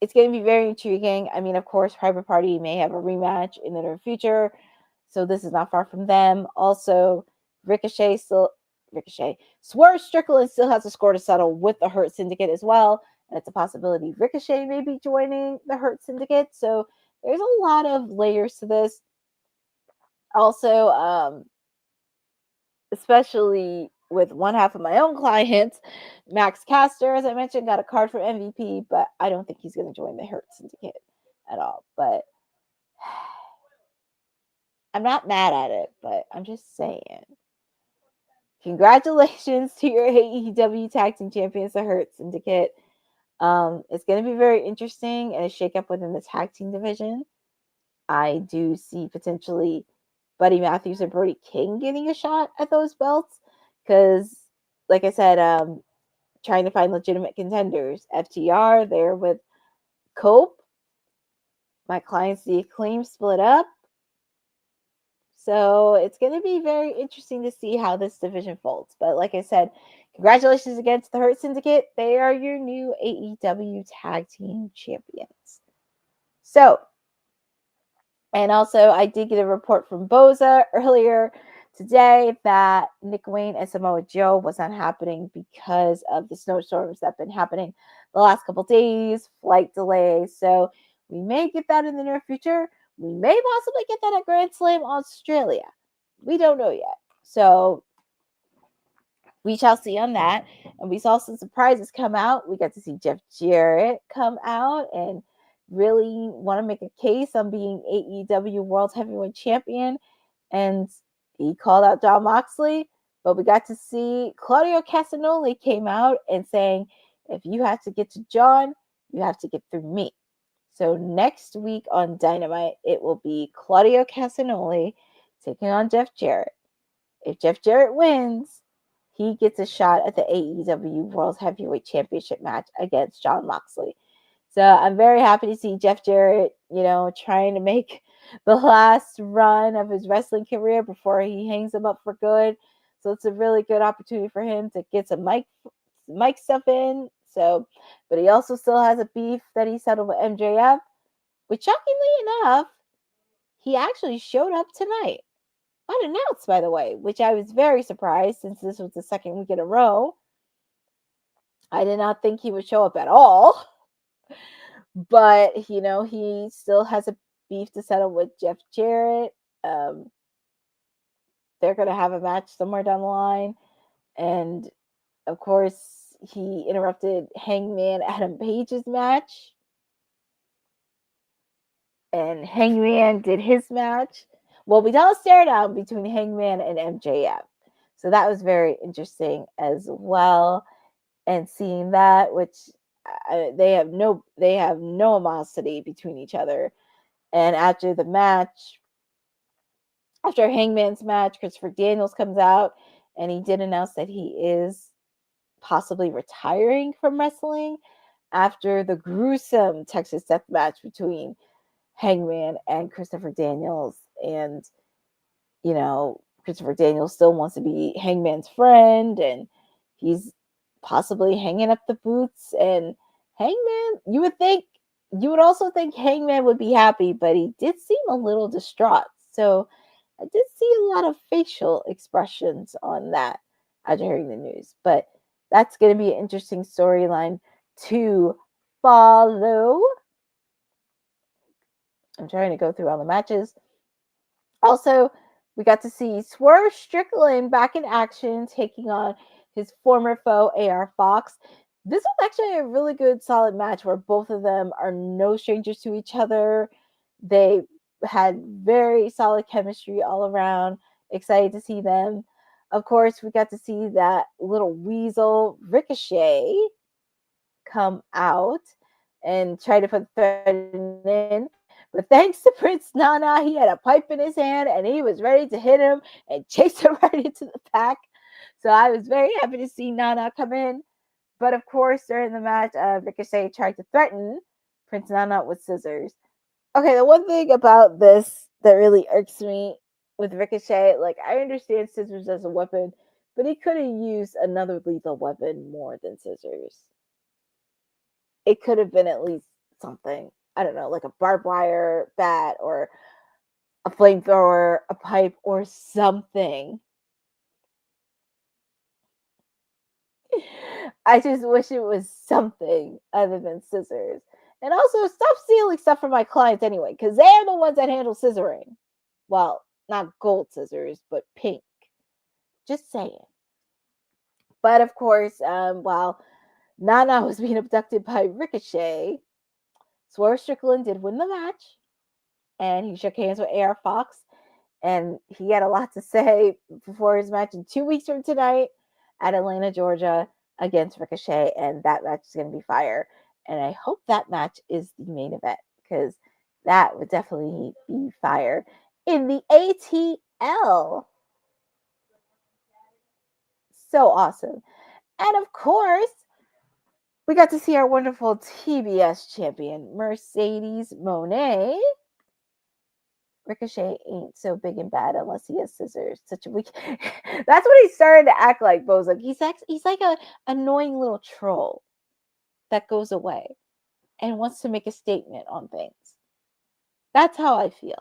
it's going to be very intriguing. I mean, of course, Private Party may have a rematch in the near future, so this is not far from them. Also, Swerve Strickland still has a score to settle with the Hurt Syndicate as well. And it's a possibility Ricochet may be joining the Hurt Syndicate. So there's a lot of layers to this. Also, especially with one half of my own clients, Max Caster, as I mentioned, got a card from MVP, but I don't think he's going to join the Hurt Syndicate at all. But I'm not mad at it, but I'm just saying. Congratulations to your AEW Tag Team Champions, the Hurt Syndicate. It's going to be very interesting and a shakeup within the tag team division. I do see potentially Buddy Matthews and Brody King getting a shot at those belts because, like I said, trying to find legitimate contenders. FTR, they're with Cope. My clients, the Acclaim, split up. So it's going to be very interesting to see how this division folds. But like I said, congratulations again to the Hurt Syndicate. They are your new AEW Tag Team Champions. So, and also I did get a report from Boza earlier today that Nick Wayne and Samoa Joe was not happening because of the snowstorms that have been happening the last couple days, flight delays. So we may get that in the near future. We may possibly get that at Grand Slam Australia. We don't know yet. So we shall see on that. And we saw some surprises come out. We got to see Jeff Jarrett come out and really want to make a case on being AEW World Heavyweight Champion. And he called out Jon Moxley. But we got to see Claudio Castagnoli came out and saying, if you have to get to John, you have to get through me. So next week on Dynamite, it will be Claudio Castagnoli taking on Jeff Jarrett. If Jeff Jarrett wins, he gets a shot at the AEW World Heavyweight Championship match against Jon Moxley. So I'm very happy to see Jeff Jarrett, trying to make the last run of his wrestling career before he hangs him up for good. So it's a really good opportunity for him to get some mic stuff in. So, but he also still has a beef that he settled with MJF, which shockingly enough, he actually showed up tonight. Unannounced, by the way, which I was very surprised since this was the second week in a row. I did not think he would show up at all. But, he still has a beef to settle with Jeff Jarrett. They're going to have a match somewhere down the line. And, of course, he interrupted Hangman Adam Page's match. And Hangman did his match. Well, we saw a stare down between Hangman and MJF. So that was very interesting as well. And seeing that, which they have no animosity between each other. And after the match, after Hangman's match, Christopher Daniels comes out and he did announce that he is possibly retiring from wrestling after the gruesome Texas death match between Hangman and Christopher Daniels. And, Christopher Daniels still wants to be Hangman's friend and he's possibly hanging up the boots. And Hangman, you would also think Hangman would be happy, but he did seem a little distraught. So I did see a lot of facial expressions on that after hearing the news. But that's going to be an interesting storyline to follow. I'm trying to go through all the matches. Also, we got to see Swerve Strickland back in action, taking on his former foe, AR Fox. This was actually a really good, solid match where both of them are no strangers to each other. They had very solid chemistry all around. Excited to see them. Of course, we got to see that little weasel Ricochet come out and try to put the threat in. But thanks to Prince Nana, he had a pipe in his hand and he was ready to hit him and chase him right into the pack. So I was very happy to see Nana come in. But of course, during the match, Ricochet tried to threaten Prince Nana with scissors. Okay, the one thing about this that really irks me with Ricochet, I understand scissors as a weapon, but he could have used another lethal weapon more than scissors. It could have been at least something. I don't know, like a barbed wire bat or a flamethrower, a pipe, or something. I just wish it was something other than scissors. And also, stop stealing stuff from my clients anyway, because they're the ones that handle scissoring. Well, not gold scissors, but pink. Just saying. But of course, while Nana was being abducted by Ricochet, Swerve Strickland did win the match. And he shook hands with AR Fox. And he had a lot to say before his match in 2 weeks from tonight at Atlanta, Georgia, against Ricochet. And that match is going to be fire. And I hope that match is the main event, because that would definitely be fire in the ATL. So awesome. And of course, we got to see our wonderful TBS champion, Mercedes Moné. Ricochet ain't so big and bad unless he has scissors. Such a weak. That's what he's starting to act like, Bo's. Like he's like a annoying little troll that goes away and wants to make a statement on things. That's how I feel.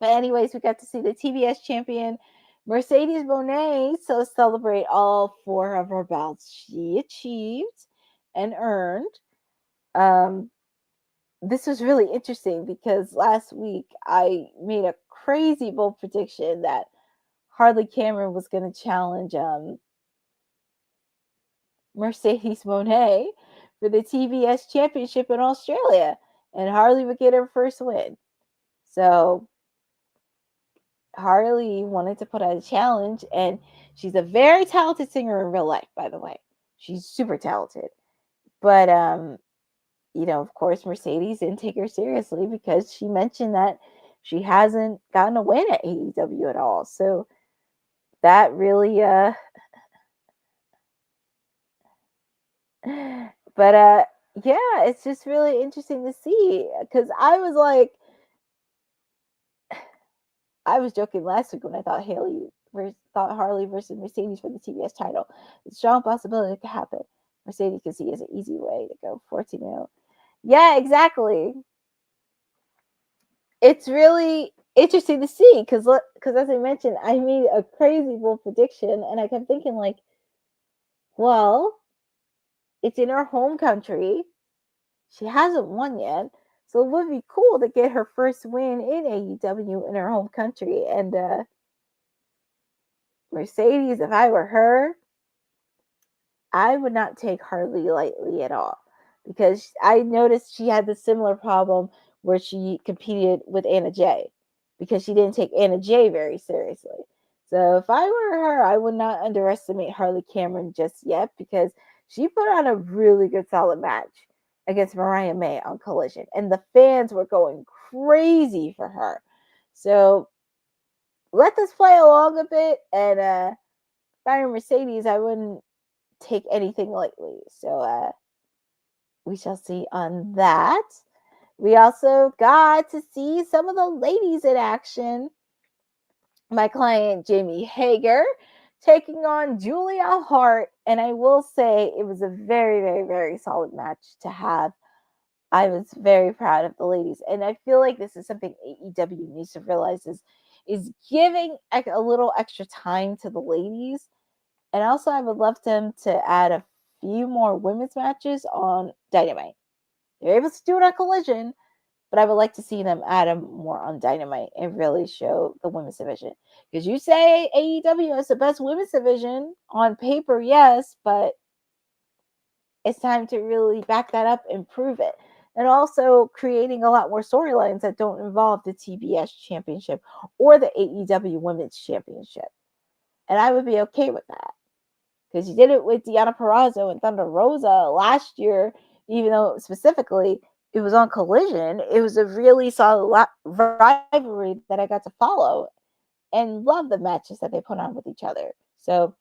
But anyways, we got to see the TBS champion, Mercedes Moné, so celebrate all 4 of her belts she achieved and earned. This was really interesting because last week I made a crazy bold prediction that Harley Cameron was going to challenge Mercedes Moné for the TBS championship in Australia, and Harley would get her first win. So Harley wanted to put out a challenge, and she's a very talented singer in real life, by the way. She's super talented. But, of course, Mercedes didn't take her seriously because she mentioned that she hasn't gotten a win at AEW at all. So that really, but, yeah, it's just really interesting to see, because I was joking last week when I thought Harley versus Mercedes for the TBS title. It's a strong possibility it could happen. Mercedes can see it as an easy way to go 14-0. Yeah, exactly. It's really interesting to see because as I mentioned, I made a crazy bold prediction, and I kept thinking like, well, it's in her home country. She hasn't won yet. So it would be cool to get her first win in AEW in her home country. And Mercedes, if I were her, I would not take Harley lightly at all. Because I noticed she had the similar problem where she competed with Anna Jay. Because she didn't take Anna Jay very seriously. So if I were her, I would not underestimate Harley Cameron just yet. Because she put on a really good solid match against Mariah May on Collision, and the fans were going crazy for her. So let this play along a bit, and if I were Mercedes, I wouldn't take anything lightly. So we shall see on that. We also got to see some of the ladies in action. My client Jamie Hager taking on Julia Hart, and I will say it was a very, very, very solid match to have. I was very proud of the ladies, and I feel like this is something AEW needs to realize is giving a little extra time to the ladies. And also, I would love them to add a few more women's matches on Dynamite. They're able to do it on Collision, but I would like to see them add them more on Dynamite and really show the women's division. Because you say AEW is the best women's division on paper, yes, but it's time to really back that up and prove it. And also creating a lot more storylines that don't involve the TBS championship or the AEW women's championship. And I would be okay with that. Because you did it with Deonna Purrazzo and Thunder Rosa last year, even though specifically it was on Collision. It was a really solid rivalry that I got to follow and love the matches that they put on with each other. So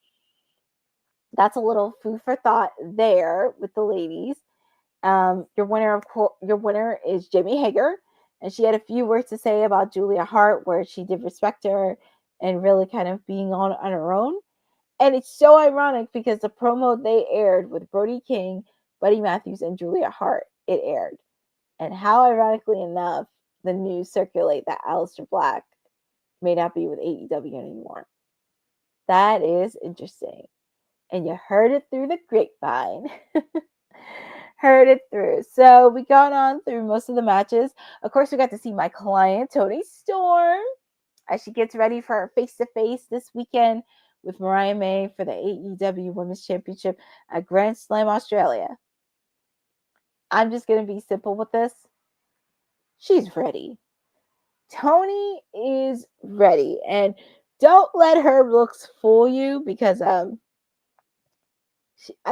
that's a little food for thought there with the ladies. Your winner is Jamie Hager, and she had a few words to say about Julia Hart, where she did respect her and really kind of being on her own. And it's so ironic because the promo they aired with Brody King, Buddy Matthews, and Julia Hart, it aired. And how ironically enough, the news circulate that Aleister Black may not be with AEW anymore. That is interesting. And you heard it through the grapevine. Heard it through. So we got on through most of the matches. Of course, we got to see my client, Toni Storm, as she gets ready for her face-to-face this weekend with Mariah May for the AEW Women's Championship at Grand Slam Australia. I'm just going to be simple with this. She's ready. Toni is ready. And don't let her looks fool you because I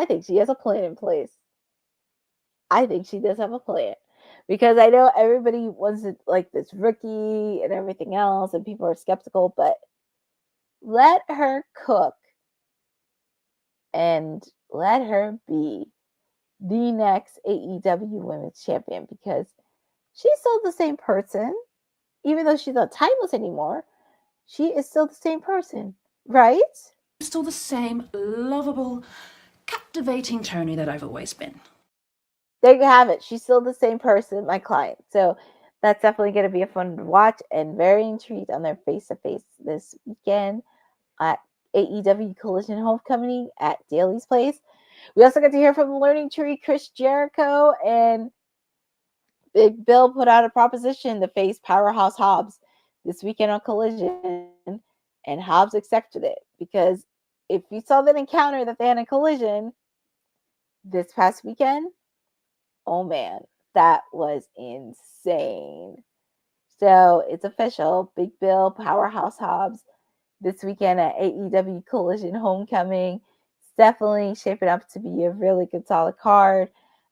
think she has a plan in place. I think she does have a plan. Because I know everybody wants it like this rookie and everything else, and people are skeptical, but let her cook and let her be the next AEW Women's Champion because she's still the same person. Even though she's not timeless anymore, she is still the same person, right? Still the same lovable, captivating Toni that I've always been. There you have it. She's still the same person, my client. So that's definitely going to be a fun to watch and very intrigued on their face-to-face this weekend at AEW Collision Homecoming at Daly's Place. We also got to hear from the Learning Tree, Chris Jericho, and Big Bill put out a proposition to face Powerhouse Hobbs this weekend on Collision, and Hobbs accepted it because if you saw that encounter that they had in Collision this past weekend, oh man, that was insane. So it's official. Big Bill, Powerhouse Hobbs this weekend at AEW Collision Homecoming. It's definitely shaping up to be a really good solid card.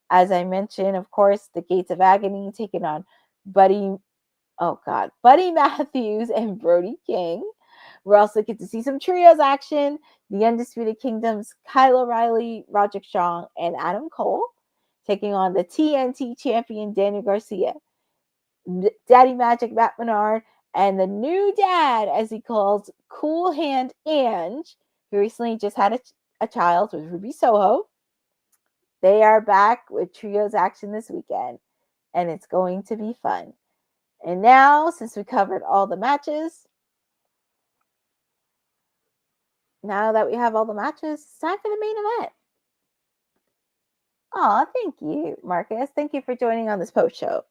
As I mentioned, of course, the Gates of Agony taking on Buddy Matthews and Brody King. We're also get to see some trios action. The Undisputed Kingdom's Kyle O'Reilly, Roderick Strong, and Adam Cole taking on the TNT champion Daniel Garcia, Daddy Magic Matt Menard, and the new dad, as he calls Cool Hand Ange, who recently just had a child with Ruby Soho. They are back with trios action this weekend, and it's going to be fun. And now, since we covered all the matches, now that we have all the matches, it's time for the main event. Oh, thank you, Marcus. Thank you for joining on this post show.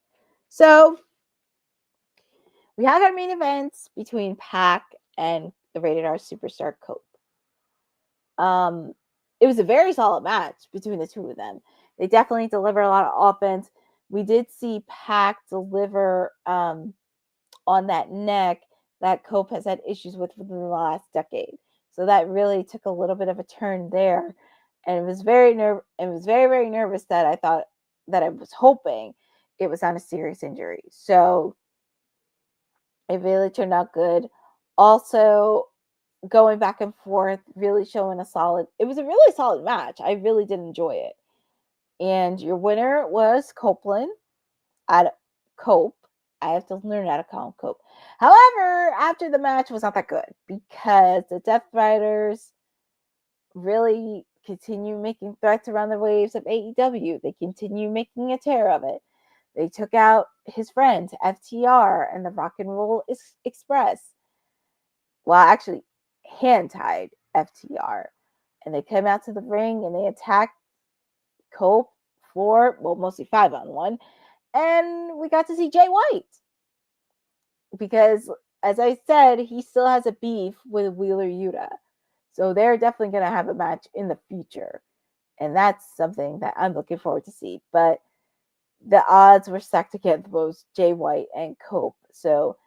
So, we have our main events between Pac and the Rated R Superstar Cope. It was a very solid match between the two of them. They definitely deliver a lot of offense. We did see Pac deliver on that neck that Cope has had issues with within the last decade. So that really took a little bit of a turn there. And it was very very nervous that I was hoping it was not a serious injury. So it really turned out good. Also, going back and forth, really showing it was a really solid match. I really did enjoy it. And your winner was Copeland at Cope. I have to learn how to call him Cope. However, after the match was not that good because the Death Riders really continue making threats around the waves of AEW. They continue making a tear of it. They took out his friends, FTR and the Rock and Roll Express. Well, actually, hand-tied FTR. And they came out to the ring and they attacked Cope mostly 5-on-1. And we got to see Jay White. Because, as I said, he still has a beef with Wheeler Yuta. So they're definitely going to have a match in the future. And that's something that I'm looking forward to see. But the odds were stacked against both Jay White and Cope. So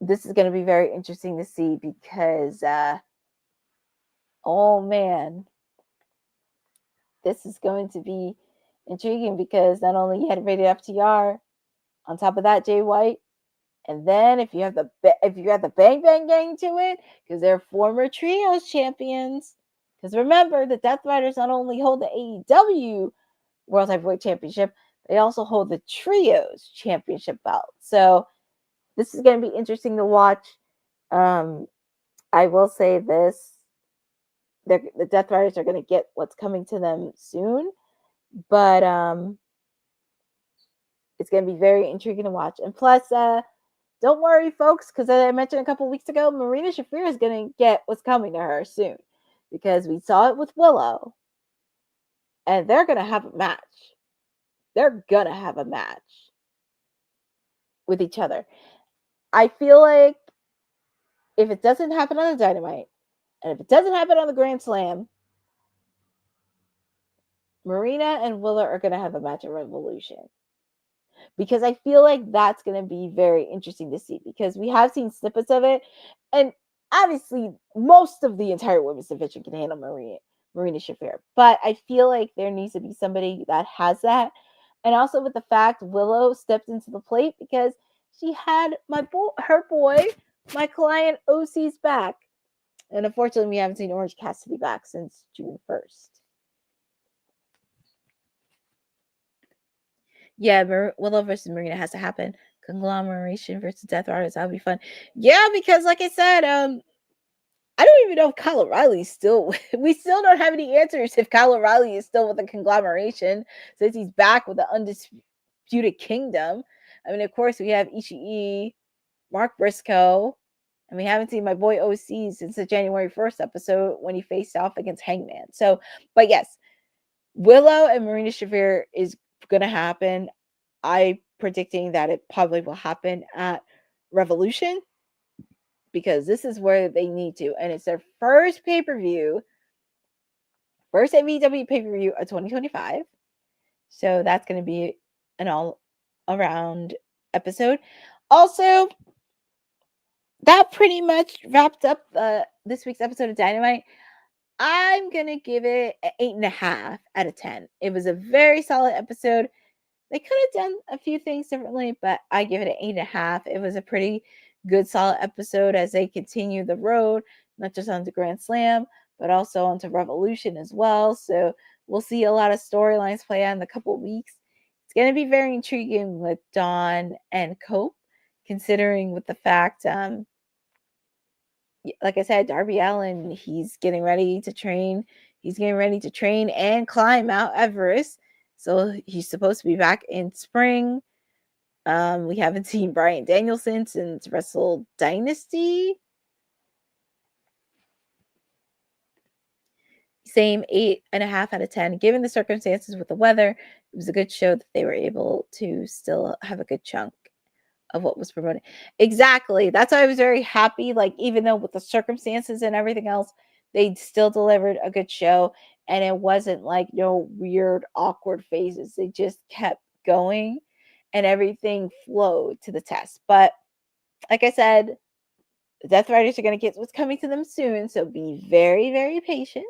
this is going to be very interesting to see because, oh man, this is going to be intriguing because not only you had rated FTR, on top of that, Jay White, and then if you have the Bang Bang Gang to it, because they're former trios champions. Because remember, the Death Riders not only hold the AEW World Heavyweight Championship, they also hold the trios championship belt. So this is going to be interesting to watch. I will say this. the Death Riders are going to get what's coming to them soon, but it's going to be very intriguing to watch. And plus, don't worry, folks, because as I mentioned a couple weeks ago, Marina Shafir is going to get what's coming to her soon, because we saw it with Willow, and they're going to have a match. They're going to have a match with each other. I feel like if it doesn't happen on the Dynamite, and if it doesn't happen on the Grand Slam, Marina and Willow are going to have a match at Revolution. Because I feel like that's going to be very interesting to see, because we have seen snippets of it, and obviously most of the entire women's division can handle Marina Shafir, but I feel like there needs to be somebody that has that. And also with the fact Willow stepped into the plate because she had her boy, my client OC's back, and unfortunately we haven't seen Orange Cassidy back since June 1st. Yeah, Willow versus Marina has to happen. Conglomeration versus Death Riders. That would be fun. Yeah, because like I said, I don't even know if Kyle O'Reilly's still. We still don't have any answers if Kyle O'Reilly is still with the Conglomeration since he's back with the Undisputed Kingdom. I mean, of course, we have Ishii, Mark Briscoe, and we haven't seen my boy OC since the January 1st episode when he faced off against Hangman. So, but yes, Willow and Marina Shafir is going to happen. I'm predicting that it probably will happen at Revolution, because this is where they need to, and it's their first pay-per-view, first AEW pay-per-view of 2025. So that's going to be an all-around episode. Also, that pretty much wrapped up this week's episode of Dynamite. I'm going to give it an 8.5 out of 10. It was a very solid episode. They could have done a few things differently, but I give it an 8.5. It was a pretty good, solid episode as they continue the road, not just onto Grand Slam, but also onto Revolution as well. So we'll see a lot of storylines play out in a couple of weeks. It's going to be very intriguing with Dawn and Cope, considering with the fact, like I said, Darby Allin, he's getting ready to train. He's getting ready to train and climb Mount Everest. So he's supposed to be back in spring. We haven't seen Bryan Danielson since Wrestle Dynasty. Same 8.5 out of 10. Given the circumstances with the weather, it was a good show that they were able to still have a good chunk of what was promoted. Exactly. That's why I was very happy. Like, even though with the circumstances and everything else, they still delivered a good show. And it wasn't like no weird, awkward phases. They just kept going and everything flowed to the test. But like I said, the Death Riders are going to get what's coming to them soon. So be very, very patient.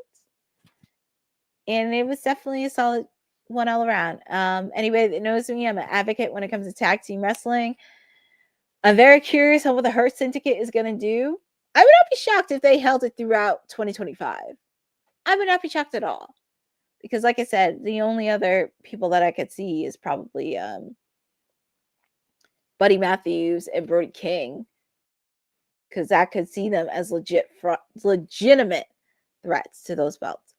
And it was definitely a solid one all around. Anybody that knows me, I'm an advocate when it comes to tag team wrestling. I'm very curious on what the Hurt Syndicate is going to do. I would not be shocked if they held it throughout 2025. I would not be shocked at all. Because like I said, the only other people that I could see is probably Buddy Matthews and Brody King. Because I could see them as legitimate threats to those belts.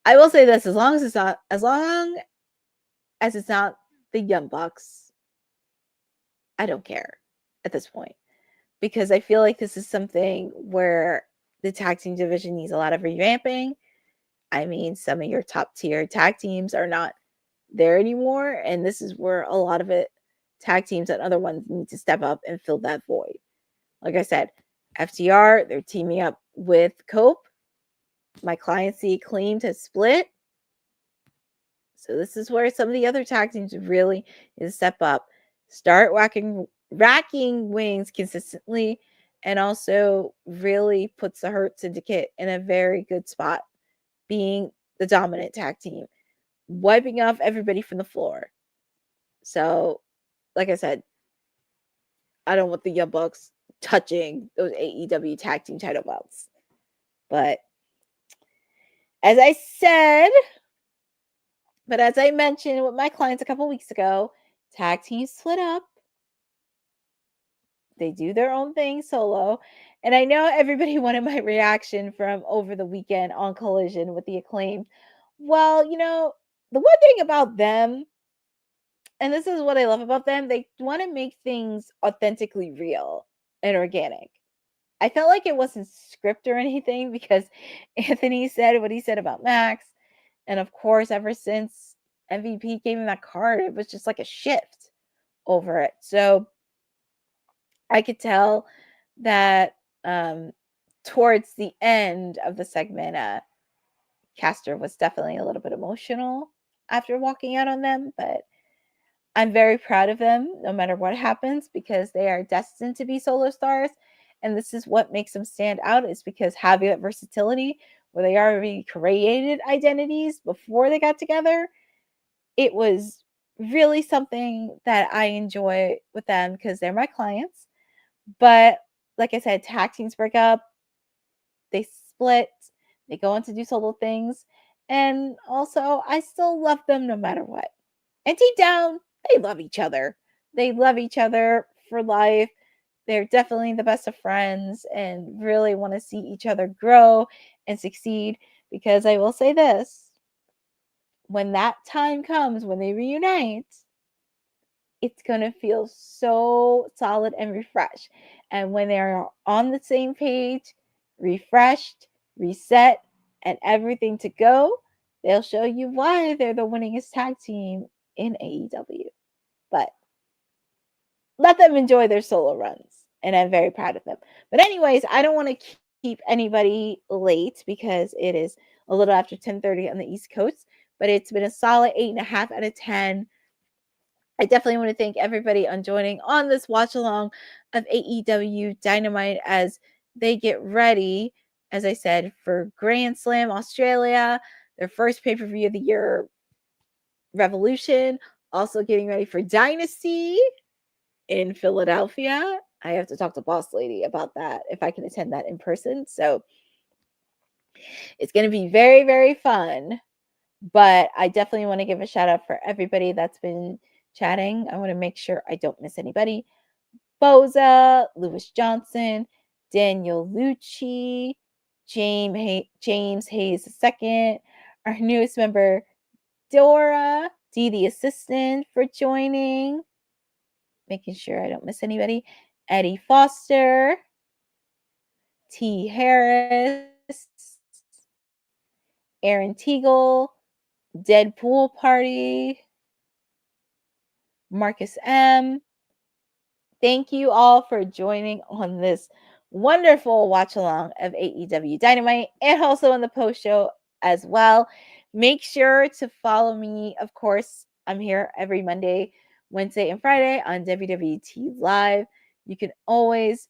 I will say this, as long as it's not the Young Bucks, I don't care at this point. Because I feel like this is something where the tag team division needs a lot of revamping. I mean, some of your top tier tag teams are not there anymore. And this is where a lot of tag teams and other ones need to step up and fill that void. Like I said, FTR, they're teaming up with Cope. My client C claim to split. So this is where some of the other tag teams really need to step up. Start racking wins consistently, and also really puts the Hurt Syndicate in a very good spot, being the dominant tag team, wiping off everybody from the floor. So, like I said, I don't want the Young Bucks touching those AEW tag team title belts. But as I mentioned with my clients a couple weeks ago, tag teams split up. They do their own thing solo. And I know everybody wanted my reaction from over the weekend on Collision with the Acclaimed. Well, the one thing about them, and this is what I love about them, they want to make things authentically real and organic. I felt like it wasn't script or anything because Anthony said what he said about Max. And of course, ever since MVP gave him that card, it was just like a shift over it. So I could tell that towards the end of the segment, Caster was definitely a little bit emotional after walking out on them, but I'm very proud of them no matter what happens because they are destined to be solo stars. And this is what makes them stand out is because having that versatility where they already created identities before they got together, it was really something that I enjoy with them because they're my clients. But like I said, tag teams break up, they split, they go on to do solo things. And also, I still love them no matter what. And deep down, they love each other. They love each other for life. They're definitely the best of friends and really want to see each other grow and succeed. Because I will say this, when that time comes, when they reunite, it's going to feel so solid and refreshed. And when they're on the same page, refreshed, reset, and everything to go, they'll show you why they're the winningest tag team in AEW. But let them enjoy their solo runs. And I'm very proud of them. But anyways, I don't want to keep anybody late because it is a little after 10:30 on the East Coast. But it's been a solid 8.5 out of 10. I definitely want to thank everybody on joining on this watch along of AEW Dynamite as they get ready, as I said, for Grand Slam Australia, their first pay-per-view of the year, Revolution, also getting ready for Dynasty in Philadelphia. I have to talk to Boss Lady about that if I can attend that in person. So it's going to be very, very fun. But I definitely want to give a shout out for everybody that's been chatting. I want to make sure I don't miss anybody. Boza, Lewis Johnson, Daniel Lucci, James Hayes II, our newest member, Dora, Dee the assistant for joining. Making sure I don't miss anybody. Eddie Foster, T. Harris, Aaron Teagle, Deadpool Party, Marcus M. Thank you all for joining on this wonderful watch along of AEW Dynamite and also on the post show as well. Make sure to follow me. Of course, I'm here every Monday, Wednesday, and Friday on WWT Live. You can always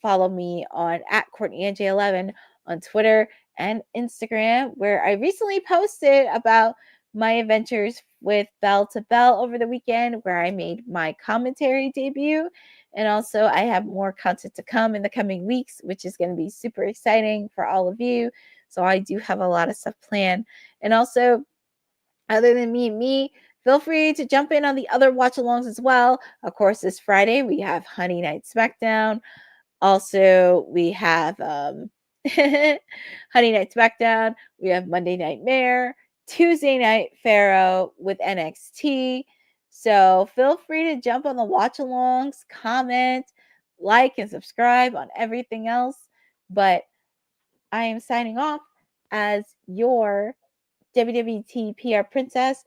follow me on @CourtneyNJ11 on Twitter and Instagram, where I recently posted about my adventures with Bell to Bell over the weekend, where I made my commentary debut. And also, I have more content to come in the coming weeks, which is going to be super exciting for all of you. So I do have a lot of stuff planned. And also, other than me, feel free to jump in on the other watch-alongs as well. Of course, this Friday, we have Honey Night SmackDown. Also, we have Honey Night SmackDown. We have Monday Night Mare. Tuesday night Pharaoh with NXT. So feel free to jump on the watch-alongs, comment, like, and subscribe on everything else. But I am signing off as your WWT PR princess.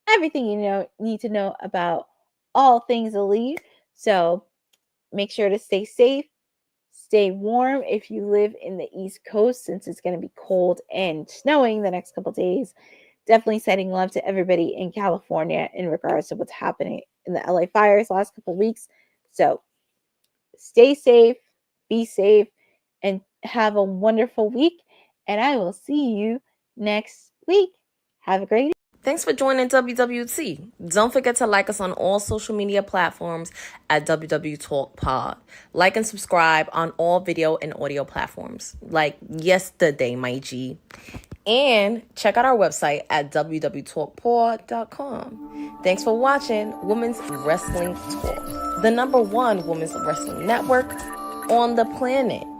Everything you need to know about all things elite. So make sure to stay safe. Stay warm if you live in the East Coast, since it's going to be cold and snowing the next couple days. Definitely sending love to everybody in California in regards to what's happening in the LA fires the last couple weeks. So stay safe, be safe, and have a wonderful week. And I will see you next week. Have a great day. Thanks for joining WWT. Don't forget to like us on all social media platforms at wwtalkpod. Like and subscribe on all video and audio platforms like yesterday, my G. And check out our website at wwtalkpod.com. Thanks for watching Women's Wrestling Talk, the #1 women's wrestling network on the planet.